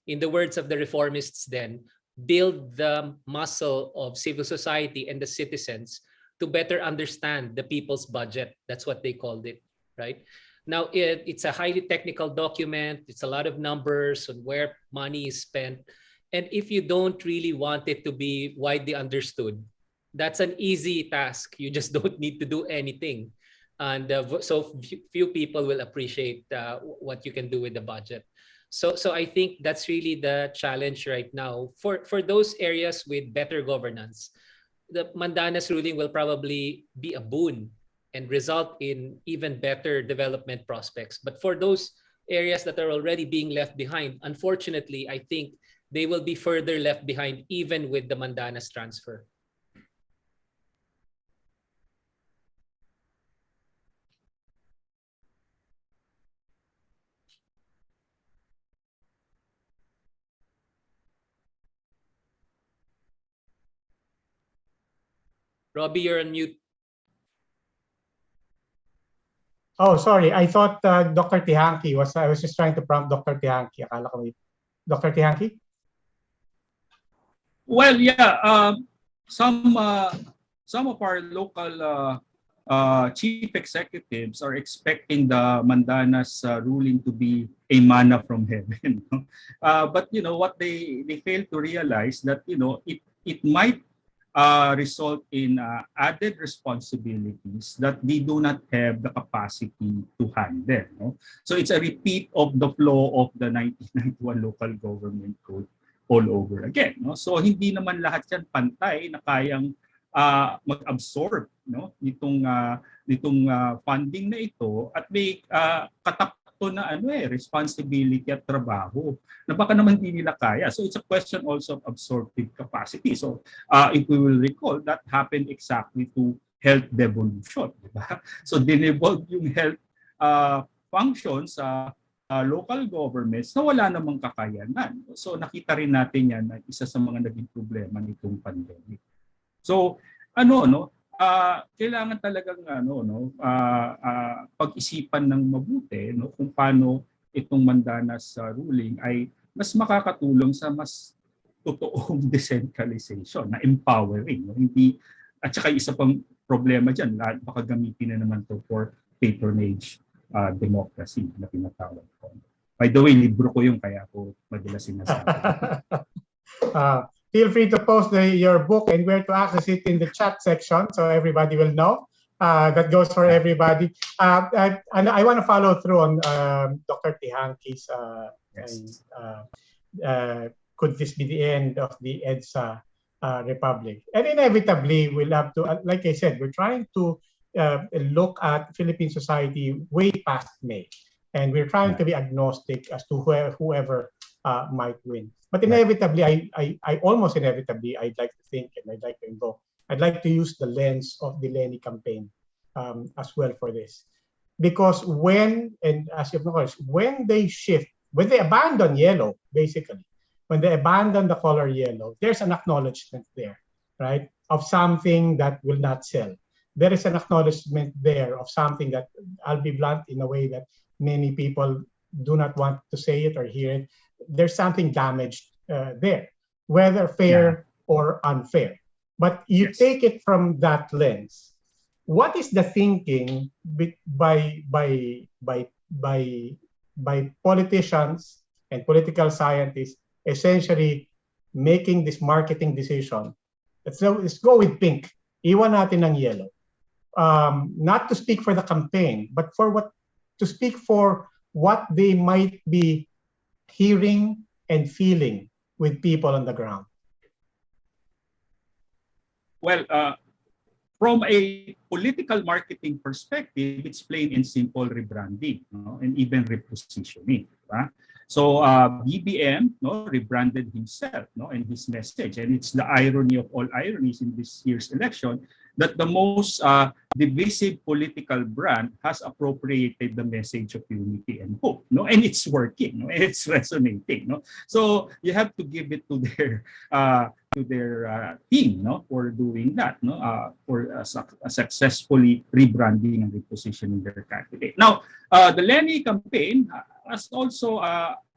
in the words of the reformists then, build the muscle of civil society and the citizens to better understand the people's budget. That's what they called it, right? Now, it's a highly technical document. It's a lot of numbers on where money is spent. And if you don't really want it to be widely understood, that's an easy task. You just don't need to do anything. And so few people will appreciate what you can do with the budget. So I think that's really the challenge right now. For those areas with better governance, the Mandanas ruling will probably be a boon and result in even better development prospects. But for those areas that are already being left behind, unfortunately, I think they will be further left behind even with the Mandanas transfer. Roby, you're on mute. Oh, sorry. I thought Dr. Tihanke was. I was just trying to prompt Dr. Tihanke. Akala ko Dr. Tihanke? Well, yeah. Some of our local chief executives are expecting the Mandanas ruling to be a manna from heaven. But what they fail to realize that it might result in added responsibilities that they do not have the capacity to handle. No? So it's a repeat of the flow of the 1991 local government code all over again. No? So hindi naman lahat yan pantay na kayang mag-absorb nitong funding na ito at may katapat na responsibility at trabaho na baka naman di nila kaya. So it's a question also of absorptive capacity. So if we will recall, that happened exactly to health devolution. Diba? So dinevolve yung health functions sa local governments na wala namang kakayanan. So nakita rin natin yan na isa sa mga naging problema nitong pandemic. So kailangan talagang pag-isipan ng mabuti kung paano itong Mandanas ruling ay mas makakatulong sa mas totoong decentralization na empowering. Hindi, at saka isa pang problema dyan, baka gamitin na naman to for patronage democracy na tinatawag ko. By the way, libro ko yung kaya ko madalas sinasabi. Feel free to post your book and where to access it in the chat section so everybody will know. that goes for everybody. And I want to follow through on Dr. Teehankee's Yes. could this be the end of the EDSA republic? And inevitably, we'll have to, like I said, we're trying to look at Philippine society way past May. And we're trying to be agnostic as to whoever might win. But inevitably, I almost inevitably, I'd like to think and I'd like to invoke, I'd like to use the lens of the Lenny campaign as well for this. Because when, and as you've noticed, when they shift, when they abandon yellow, basically, when they abandon the color yellow, there's an acknowledgement there, right, of something that will not sell. There is an acknowledgement there of something that, I'll be blunt, in a way that many people do not want to say it or hear it. There's something damaged there, whether fair or unfair. But you take it from that lens. What is the thinking by politicians and political scientists essentially making this marketing decision? Let's go with pink. Iwan natin ang yellow. Not to speak for the campaign, but to speak for what they might be hearing and feeling with people on the ground. Well, from a political marketing perspective, it's plain and simple rebranding, and even repositioning. So BBM rebranded himself and his message. And it's the irony of all ironies in this year's election that the most divisive political brand has appropriated the message of unity and hope. And it's working, it's resonating. So you have to give it to their team for doing that, for successfully rebranding and repositioning their candidate. Now, the Lenny campaign has also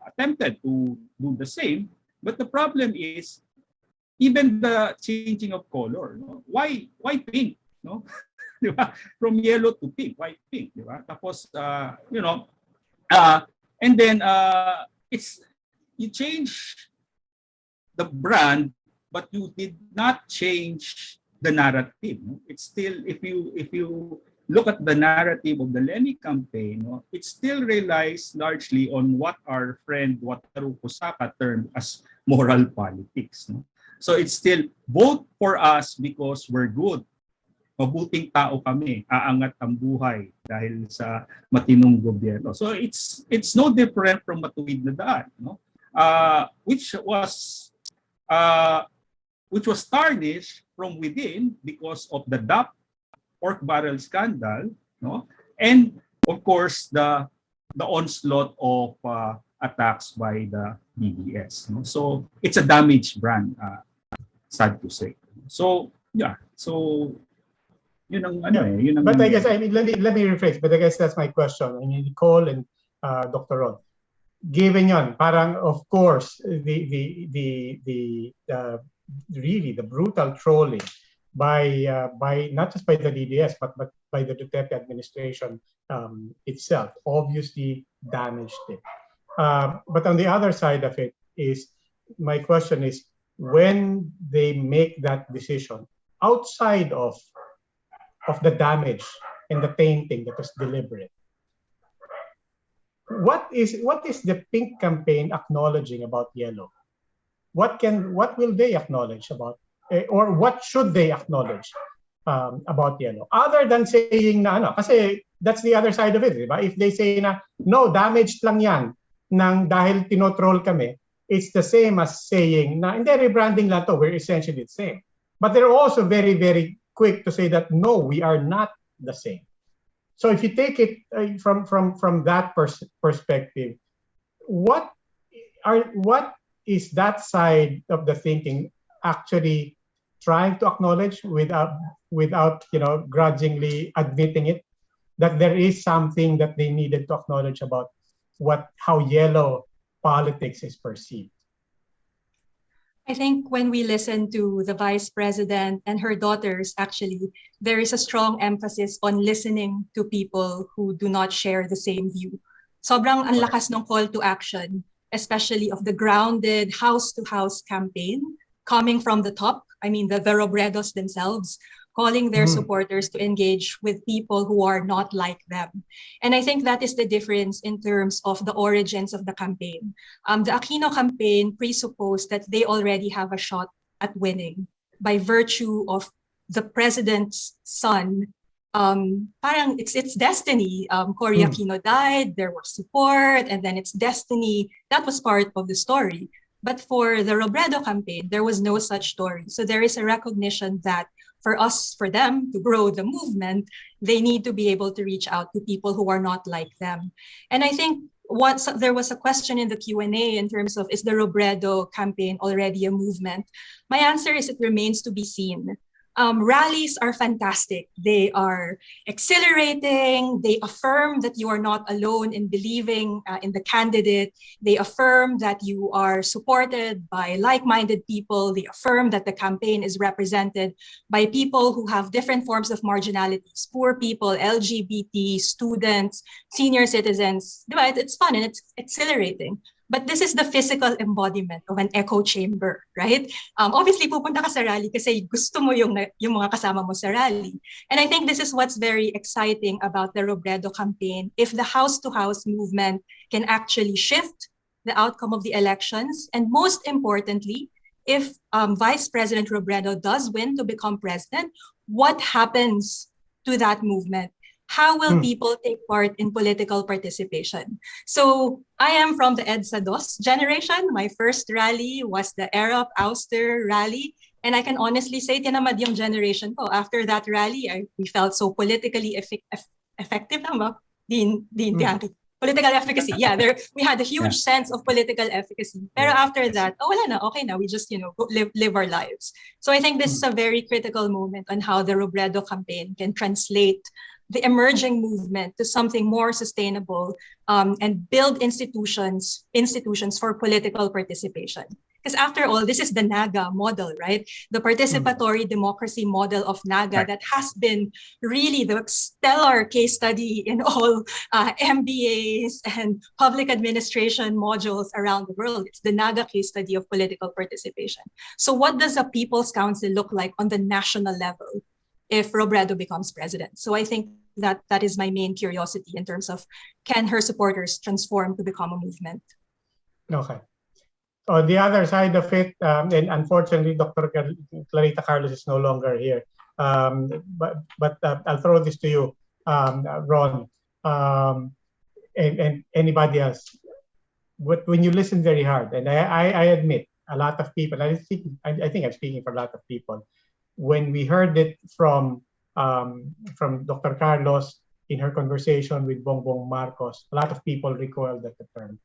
attempted to do the same, but the problem is even the changing of color. Why pink? From yellow to pink, why pink? Tapos, and then it's you change the brand, but you did not change the narrative. It's still, if you look at the narrative of the Lenny campaign, it still relies largely on what our friend Wataru Kosaka termed as moral politics. So it's still vote for us because we're good. Mabuting tao kami, aangat ang buhay dahil sa matinong gobyerno. So it's no different from Matuwid na Daan, which was tarnished from within because of the DAP pork barrel scandal, and of course the onslaught of attacks by the DDS. So it's a damaged brand, sad to say. So yun ang yun ang. But I guess let me rephrase. But I guess that's my question. I mean, Nicole and Dr. Ron, given yon, parang of course really the brutal trolling by not just by the DDS but by the Duterte administration itself obviously damaged it. But on the other side of it is, my question is, when they make that decision outside of the damage and the tainting that was deliberate, what is the pink campaign acknowledging about yellow? What will they acknowledge about, or what should they acknowledge about yellow, other than saying na kasi that's the other side of it, diba? If they say na no, damaged lang yan nang dahil tinotroll kami, it's the same as saying na hindi, rebranding lang to, we're essentially the same. But they're also very, very quick to say that no, we are not the same. So if you take it from that perspective, what is that side of the thinking actually trying to acknowledge without grudgingly admitting it, that there is something that they needed to acknowledge about how yellow politics is perceived? I think when we listen to the vice president and her daughters, actually, there is a strong emphasis on listening to people who do not share the same view. Sobrang ang lakas ng call to action, especially of the grounded house-to-house campaign coming from the top. I mean, the Robredos themselves calling their supporters to engage with people who are not like them. And I think that is the difference in terms of the origins of the campaign. The Aquino campaign presupposed that they already have a shot at winning by virtue of the president's son. Parang it's destiny. Cory Aquino died, there was support, and then it's destiny. That was part of the story. But for the Robredo campaign, there was no such story. So there is a recognition that for them to grow the movement, they need to be able to reach out to people who are not like them. And I think once there was a question in the Q&A in terms of, is the Robredo campaign already a movement? My answer is it remains to be seen. Rallies are fantastic. They are exhilarating. They affirm that you are not alone in believing in the candidate. They affirm that you are supported by like-minded people. They affirm that the campaign is represented by people who have different forms of marginalities, poor people, LGBT, students, senior citizens. It's fun and it's exhilarating. But this is the physical embodiment of an echo chamber, right? Obviously, pupunta ka sa rally kasi gusto mo yung mga kasama mo sa rally. And I think this is what's very exciting about the Robredo campaign. If the house-to-house movement can actually shift the outcome of the elections, and most importantly, if Vice President Robredo does win to become president, what happens to that movement? How will people take part in political participation? So I am from the EDSA DOS generation. My first rally was the Era of Ouster rally. And I can honestly say, tinamad yung generation ko. After that rally, we felt so politically effective. Tihanke. Political efficacy. Yeah, we had a huge sense of political efficacy. Pero after that, wala na, okay na. We just, live our lives. So I think this is a very critical moment on how the Robredo campaign can translate the emerging movement to something more sustainable and build institutions for political participation. Because after all, this is the NAGA model, right? The participatory democracy model of NAGA that has been really the stellar case study in all MBAs and public administration modules around the world. It's the NAGA case study of political participation. So what does a People's Council look like on the national level if Robredo becomes president? So I think that is my main curiosity in terms of, can her supporters transform to become a movement? Okay. On the other side of it, and unfortunately, Dr. Clarita Carlos is no longer here. But I'll throw this to you, Ron, and anybody else. When you listen very hard, and I admit, a lot of people, I think I'm speaking for a lot of people, when we heard it from Dr. Carlos in her conversation with Bongbong Marcos, a lot of people recoiled at the term.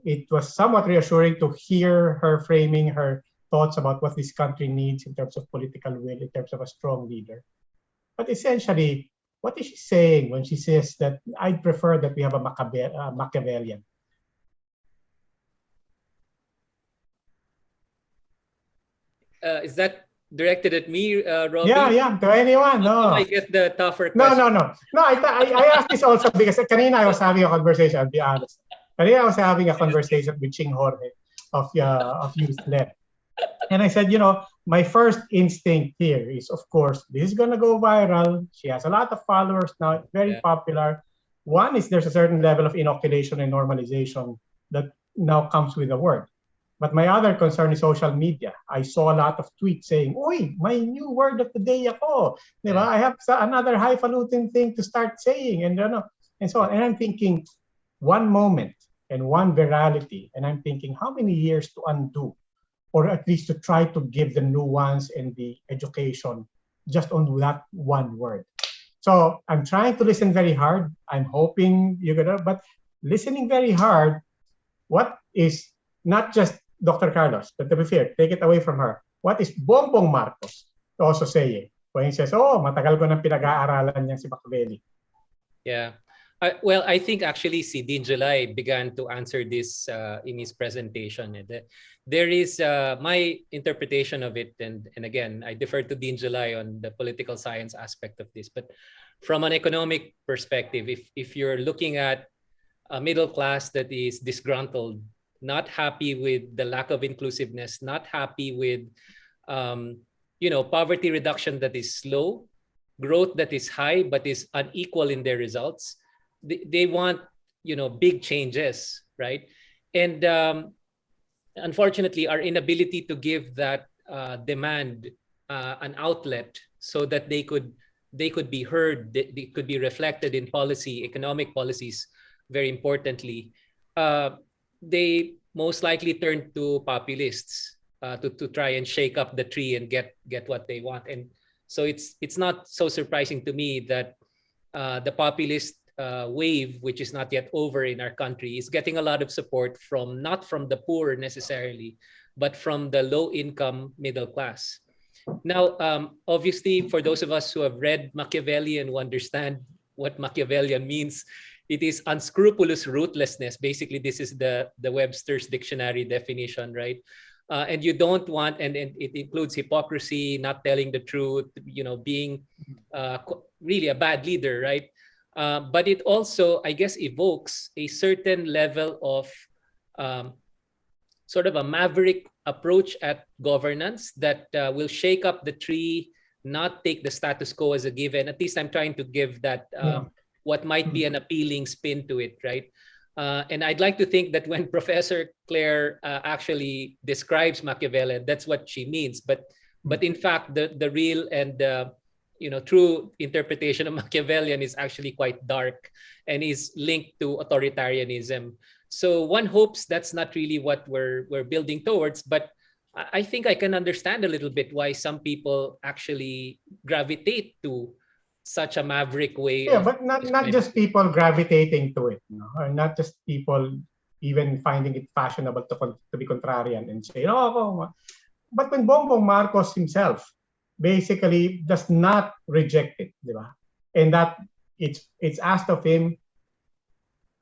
It was somewhat reassuring to hear her framing her thoughts about what this country needs in terms of political will, in terms of a strong leader. But essentially, what is she saying when she says that I'd prefer that we have a Machiavellian? Is that directed at me, Roby? Yeah, to anyone. No. I get the tougher question. No, I asked this also because kanina I was having a conversation, I'll be honest. Kanina I was having a conversation with Ching Jorge of Youth Left. And I said, my first instinct here is, of course, this is going to go viral. She has a lot of followers now, very popular. One is there's a certain level of inoculation and normalization that now comes with the word. But my other concern is social media. I saw a lot of tweets saying, "Uy, my new word of the day ako." Diba? I have another highfalutin thing to start saying, and so on. And I'm thinking, one moment and one virality, and I'm thinking, how many years to undo, or at least to try to give the nuance and the education just on that one word. So I'm trying to listen very hard. I'm hoping but listening very hard, what is not just Dr. Carlos, but to be fair, take it away from her. What is Bongbong Marcos also saying when he says, matagal ko nang pinag-aaralan niya si Machiavelli? Yeah. Well, I think actually si Dean July began to answer this in his presentation. There is my interpretation of it, and again, I defer to Dean July on the political science aspect of this. But from an economic perspective, if you're looking at a middle class that is disgruntled not happy with the lack of inclusiveness, not happy with poverty reduction that is slow, growth that is high but is unequal in their results. They want big changes, right? And unfortunately, our inability to give that demand an outlet so that they could be heard, they could be reflected in policy, economic policies, very importantly, they most likely turn to populists to try and shake up the tree and get what they want. And so it's not so surprising to me that the populist wave, which is not yet over in our country, is getting a lot of support not from the poor necessarily, but from the low-income middle class. Now, obviously, for those of us who have read Machiavelli and who understand what Machiavellian means, it is unscrupulous ruthlessness. Basically, this is the Webster's dictionary definition, right? And you don't want, and it includes hypocrisy, not telling the truth, being really a bad leader, right? But it also, I guess, evokes a certain level of sort of a maverick approach at governance that will shake up the tree, not take the status quo as a given. At least I'm trying to give that what might be an appealing spin to it, right? And I'd like to think that when Professor Claire actually describes Machiavelli, that's what she means. But in fact, the real and true interpretation of Machiavellian is actually quite dark and is linked to authoritarianism. So one hopes that's not really what we're building towards, but I think I can understand a little bit why some people actually gravitate to such a maverick way. Yeah, but not just people gravitating to it, or not just people even finding it fashionable to be contrarian and say, oh, but when Bongbong Marcos himself basically does not reject it, diba? And that it's asked of him.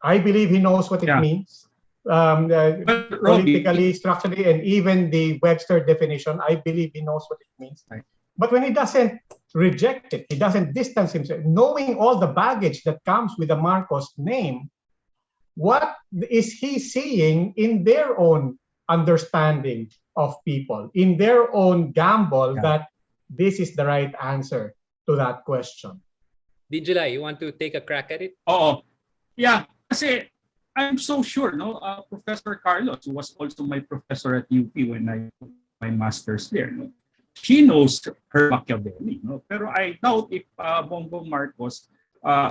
I believe he knows what it means, politically, structurally, and even the Webster definition. I believe he knows what it means. Right. But when he doesn't reject it, he doesn't distance himself, knowing all the baggage that comes with the Marcos name, what is he seeing in their own understanding of people, in their own gamble that this is the right answer to that question? Dijila, you want to take a crack at it? Oh, yeah. Kasi I'm so sure, Professor Carlos, who was also my professor at UP when I took my master's there, she knows her Machiavelli. Pero I doubt if Bongbong Marcos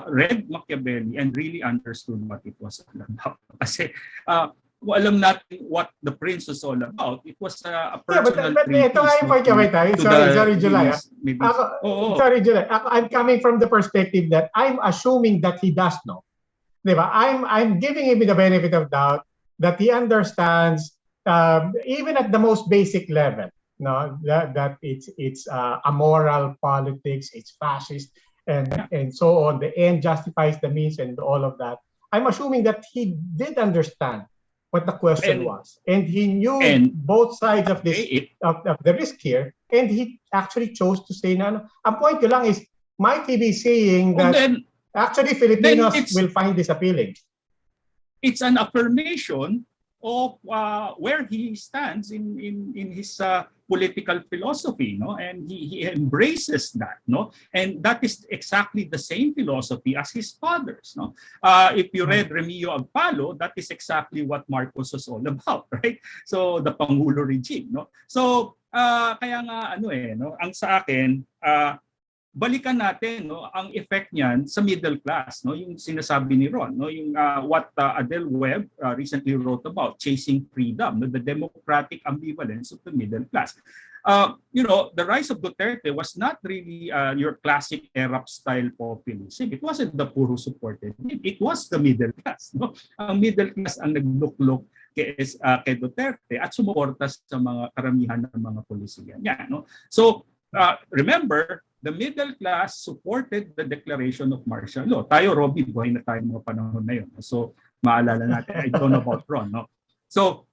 read Machiavelli and really understood what it was all about. Kasi alam natin what the prince was all about. It was a personal treatise. Ito nga yung point. Sorry, July. Sorry, July. I'm coming from the perspective that I'm assuming that he does know. Diba? I'm giving him the benefit of doubt that he understands, even at the most basic level, that it's amoral politics, it's fascist, and so on. The end justifies the means and all of that. I'm assuming that he did understand what the question was, and he knew both sides of this of the risk here, and he actually chose to say no. Ang point ko lang is, might he be saying that actually Filipinos will find this appealing? It's an affirmation of where he stands in his political philosophy, and he embraces that, and that is exactly the same philosophy as his father's. If you read Remigio Agpalo, that is exactly what Marcos was all about, right? So the Pangulo regime, so kaya nga ang sa akin, balikan natin ang effect niyan sa middle class, yung sinasabi ni Ron, yung what Adele Webb recently wrote about, chasing freedom, the democratic ambivalence of the middle class. The rise of Duterte was not really your classic Arab style populism. It wasn't the poor who supported it. It was the middle class. Ang middle class ang nagluklok kay Duterte at sumuporta sa mga karamihan ng mga polisiyan niya. So remember, the middle class supported the declaration of martial law. Tayo, Roby, buhay na tayo mga panahon na yun. So, maalala natin. I don't know about Ron. So,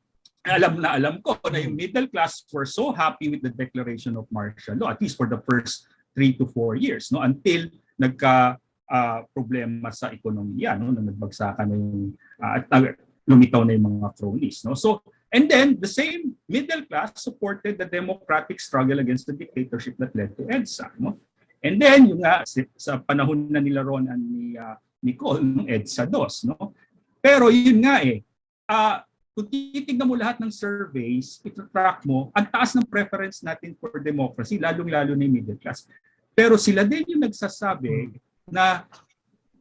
alam ko na yung middle class were so happy with the declaration of martial law, at least for the first 3 to 4 years, until problema sa ekonomiya, na nagbagsakan na yung lumitaw na yung mga cronies. No? So, and then the same middle class supported the democratic struggle against the dictatorship that led to EDSA. No? And then, yung nga, sa panahon na nila Ronald ni Nicole, EDSA DOS. No? Pero yun nga kung titignan mo lahat ng surveys, ito-track mo, ang taas ng preference natin for democracy, lalong-lalo na yung middle class. Pero sila din yung nagsasabi na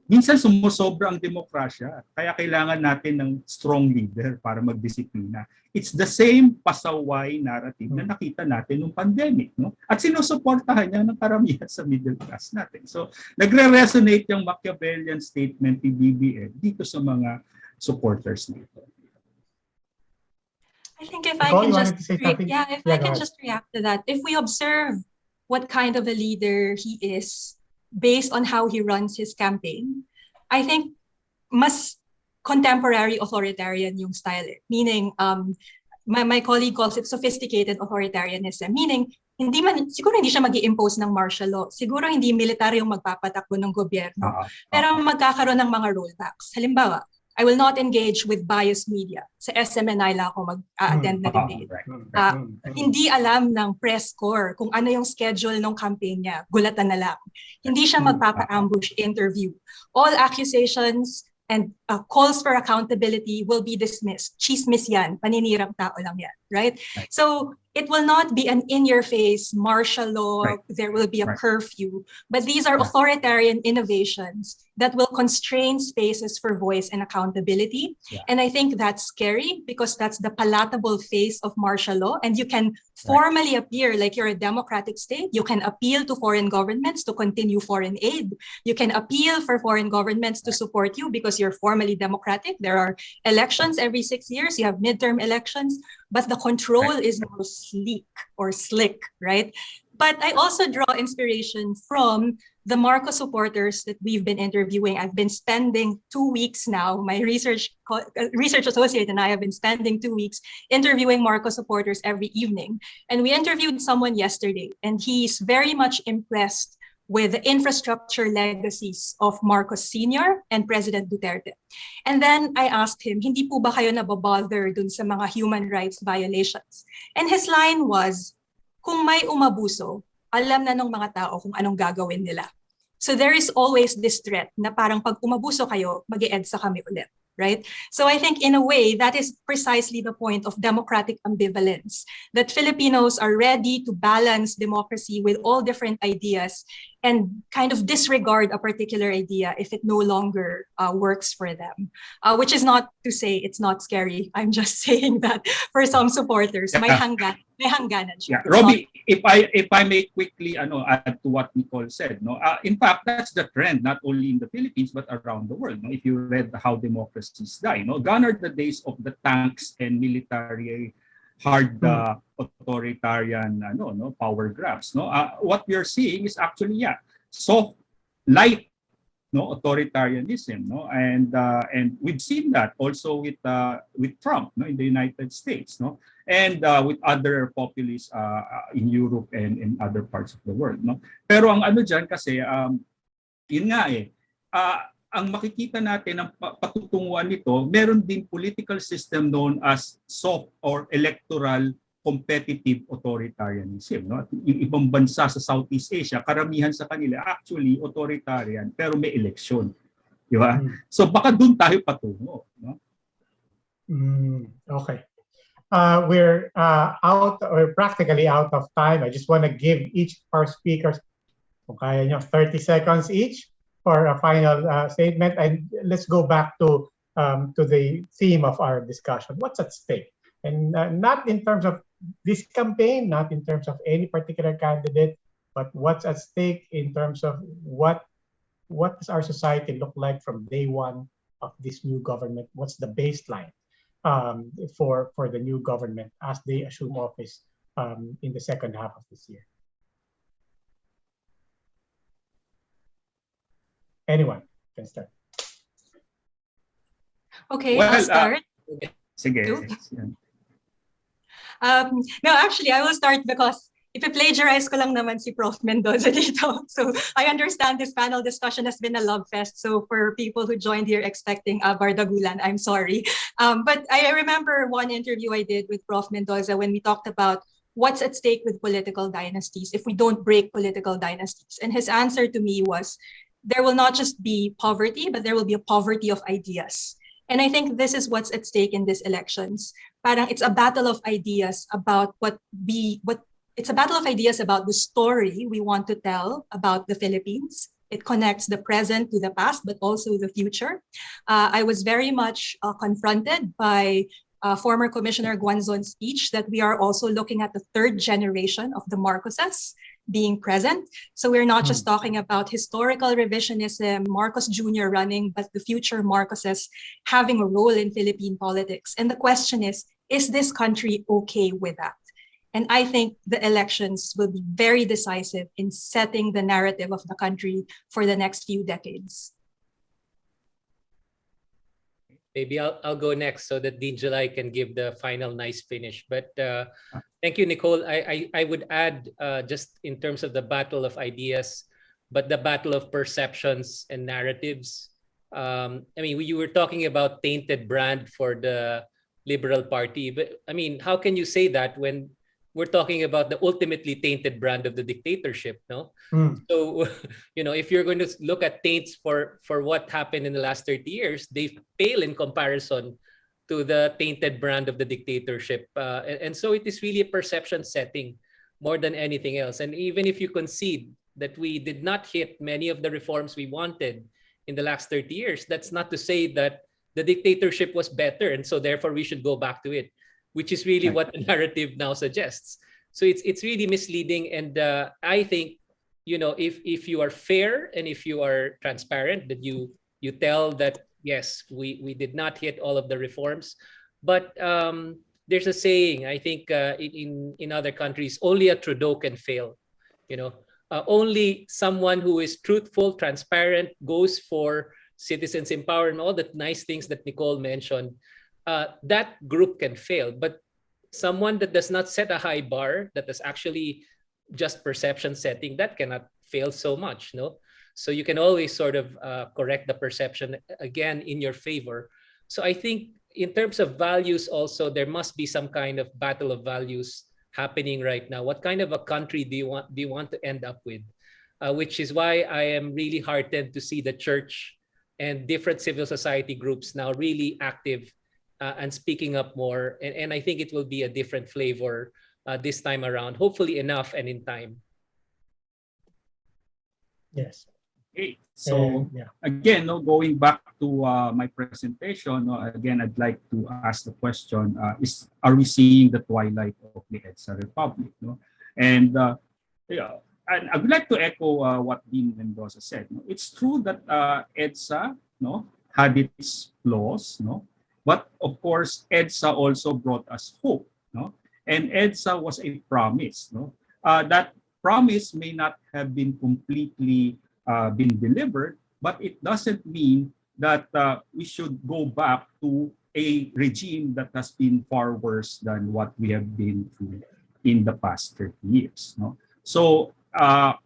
minsan sumusobra ang demokrasya, kaya kailangan natin ng strong leader para magdisiplina. It's the same pasaway narrative na nakita natin nung pandemic. No? At sinusuportahan niya ng karamihan sa middle class natin. So, nagre-resonate yung Machiavellian statement ni BBM dito sa mga supporters nito. I think if Nicole, I can you just wanted to say something? I can just react to that. If we observe what kind of a leader he is based on how he runs his campaign, I think mas contemporary authoritarian yung style. Meaning, my colleague calls it sophisticated authoritarianism. Meaning, siguro hindi siya mag-i-impose ng martial law. Siguro hindi militar yung magpapatakbo ng gobyerno. Pero magkakaroon ng mga rollbacks. Halimbawa, I will not engage with biased media. Sa SMNI lang ako mag-attend na debate. Hindi alam ng press corps kung ano yung schedule ng campaign niya. Gulatan na lang. Hindi siya magpapa-ambush interview. All accusations and calls for accountability will be dismissed. Chismis yan. Paninirang tao lang yan. Right? So, it will not be an in-your-face martial law. There will be a curfew. But these are authoritarian innovations that will constrain spaces for voice and accountability. And I think that's scary because that's the palatable face of martial law. And you can formally appear like you're a democratic state. You can appeal to foreign governments to continue foreign aid. You can appeal for foreign governments to support you because you're formally democratic. There are elections every 6 years. You have midterm elections. But the control is more sleek or slick, right? But I also draw inspiration from the Marcos supporters that we've been interviewing. I've been spending 2 weeks now. My research associate and I have been spending 2 weeks interviewing Marcos supporters every evening. And we interviewed someone yesterday, and he's very much impressed with the infrastructure legacies of Marcos Sr. and President Duterte. And then I asked him, hindi po ba kayo nababother dun sa mga human rights violations? And his line was, kung may umabuso, alam na ng mga tao kung anong gagawin nila. So there is always this threat na parang pag umabuso kayo, mag-e-EDSA kami ulit. Right? So I think in a way, that is precisely the point of democratic ambivalence, that Filipinos are ready to balance democracy with all different ideas and kind of disregard a particular idea if it no longer works for them, which is not to say it's not scary. I'm just saying that for some supporters, may hangganan siya. Roby, if I may quickly add to what Nicole said, no, in fact that's the trend not only in the Philippines but around the world. No? If you read How Democracies Die, no, gone are the days of the tanks and military hard authoritarian power grabs. No, what we are seeing is actually soft, light, authoritarianism. No, and we've seen that also with Trump, in the United States. No. And with other populists in Europe and in other parts of the world. No? Pero ang ano dyan kasi, yun nga ang makikita natin, ang patutunguhan nito, meron din political system known as soft or electoral competitive authoritarianism. No? Yung ibang bansa sa Southeast Asia, karamihan sa kanila actually authoritarian pero may eleksyon. Di ba? So baka doon tayo patungo. No? Okay. We're practically out of time. I just want to give each of our speakers, kung kaya nyo, 30 seconds each for a final statement. And let's go back to the theme of our discussion. What's at stake? And not in terms of this campaign, not in terms of any particular candidate, but what's at stake in terms of what does our society look like from day one of this new government? What's the baseline for the new government as they assume office in the second half of this year? Anyone can start. Okay, I'll start. Sige. No, actually, I will start because Ipi-plagiarize ko lang naman si Prof. Mendoza dito. So I understand this panel discussion has been a love fest. So for people who joined here expecting bardagulan, I'm sorry. But I remember one interview I did with Prof. Mendoza when we talked about what's at stake with political dynasties if we don't break political dynasties. And his answer to me was, there will not just be poverty, but there will be a poverty of ideas. And I think this is what's at stake in these elections. Parang it's a battle of ideas about it's a battle of ideas about the story we want to tell about the Philippines. It connects the present to the past, but also the future. I was very much confronted by former Commissioner Guanzon's speech that we are also looking at the third generation of the Marcoses being present. So we're not just talking about historical revisionism, Marcos Jr. running, but the future Marcoses having a role in Philippine politics. And the question is this country okay with that? And I think the elections will be very decisive in setting the narrative of the country for the next few decades. Maybe I'll go next so that Dean July can give the final nice finish. But thank you, Nicole. I would add just in terms of the battle of ideas, but the battle of perceptions and narratives. I mean, you were talking about tainted brand for the Liberal Party, but I mean, how can you say that when we're talking about the ultimately tainted brand of the dictatorship, no? So, if you're going to look at taints for what happened in the last 30 years, they pale in comparison to the tainted brand of the dictatorship. And so it is really a perception setting more than anything else. And even if you concede that we did not hit many of the reforms we wanted in the last 30 years, that's not to say that the dictatorship was better, and so therefore we should go back to it, which is really what the narrative now suggests. So it's really misleading. And I think, if you are fair and if you are transparent, that you tell that, yes, we did not hit all of the reforms. But there's a saying, I think in other countries, only a Trudeau can fail. Only someone who is truthful, transparent, goes for citizens empowerment, all the nice things that Nicole mentioned, that group can fail. But someone that does not set a high bar, that is actually just perception setting, that cannot fail so much, no? So you can always sort of correct the perception again in your favor. So I think in terms of values also, there must be some kind of battle of values happening right now. What kind of a country do you want to end up with? Which is why I am really heartened to see the church and different civil society groups now really active and speaking up more. And I think it will be a different flavor this time around, hopefully enough and in time. Yes. Okay. So again, going back to my presentation, again, I'd like to ask the question, are we seeing the twilight of the EDSA Republic? And and I would like to echo what Dean Mendoza said. It's true that EDSA had its flaws, but of course, EDSA also brought us hope. And EDSA was a promise. That promise may not have been completely been delivered, but it doesn't mean that we should go back to a regime that has been far worse than what we have been through in the past 30 years. So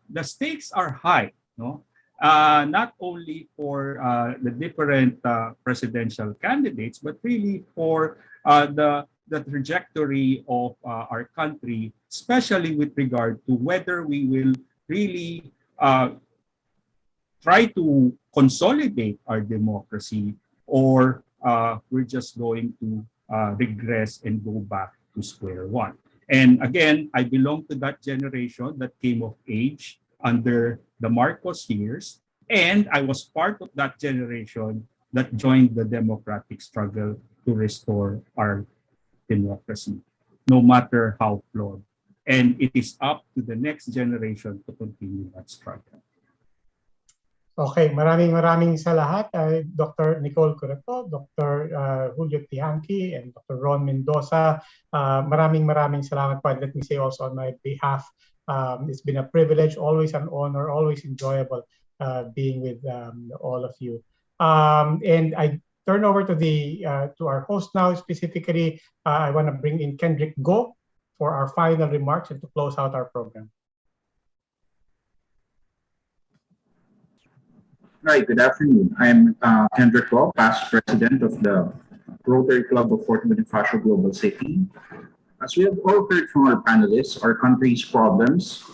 the stakes are high, not only for the different presidential candidates, but really for the trajectory of our country, especially with regard to whether we will really try to consolidate our democracy, or we're just going to regress and go back to square one. And again, I belong to that generation that came of age under the Marcos years, and I was part of that generation that joined the democratic struggle to restore our democracy, no matter how flawed. And it is up to the next generation to continue that struggle. Okay, maraming sa lahat. Dr. Nicole Curato, Dr. Julio Tihanke, and Dr. Ron Mendoza. Maraming salamat po. Let me say also on my behalf, it's been a privilege, always an honor, always enjoyable being with all of you. And I turn over to our host now. Specifically, I want to bring in Kendrick Go for our final remarks and to close out our program. Hi, good afternoon. I'm Kendrick Law, past president of the Rotary Club of Fort Bonifacio Global City. As we have all heard from our panelists, our country's problems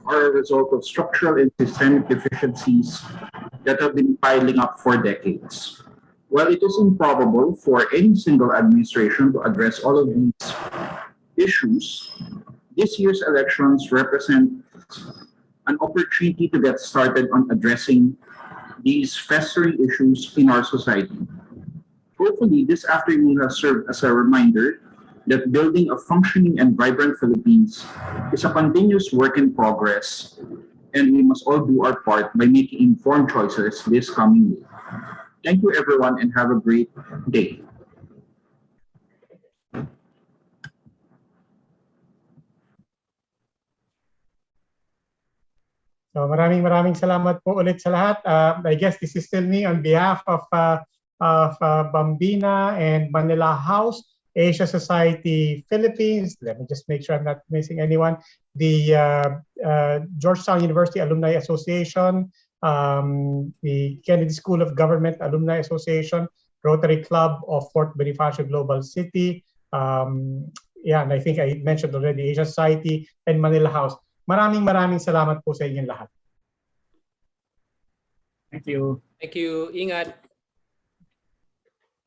are a result of structural and systemic deficiencies that have been piling up for decades. While it is improbable for any single administration to address all of these issues, this year's elections represent an opportunity to get started on addressing these festering issues in our society. Hopefully, this afternoon has served as a reminder that building a functioning and vibrant Philippines is a continuous work in progress, and we must all do our part by making informed choices this coming year. Thank you, everyone, and have a great day. So maraming salamat po ulit sa lahat. I guess this is still me on behalf of Bambina and Manila House, Asia Society Philippines. Let me just make sure I'm not missing anyone. The Georgetown University Alumni Association, the Kennedy School of Government Alumni Association, Rotary Club of Fort Bonifacio Global City, yeah, and I think I mentioned already Asia Society and Manila House. Maraming salamat po sa inyong lahat. Thank you. Thank you. Ingat.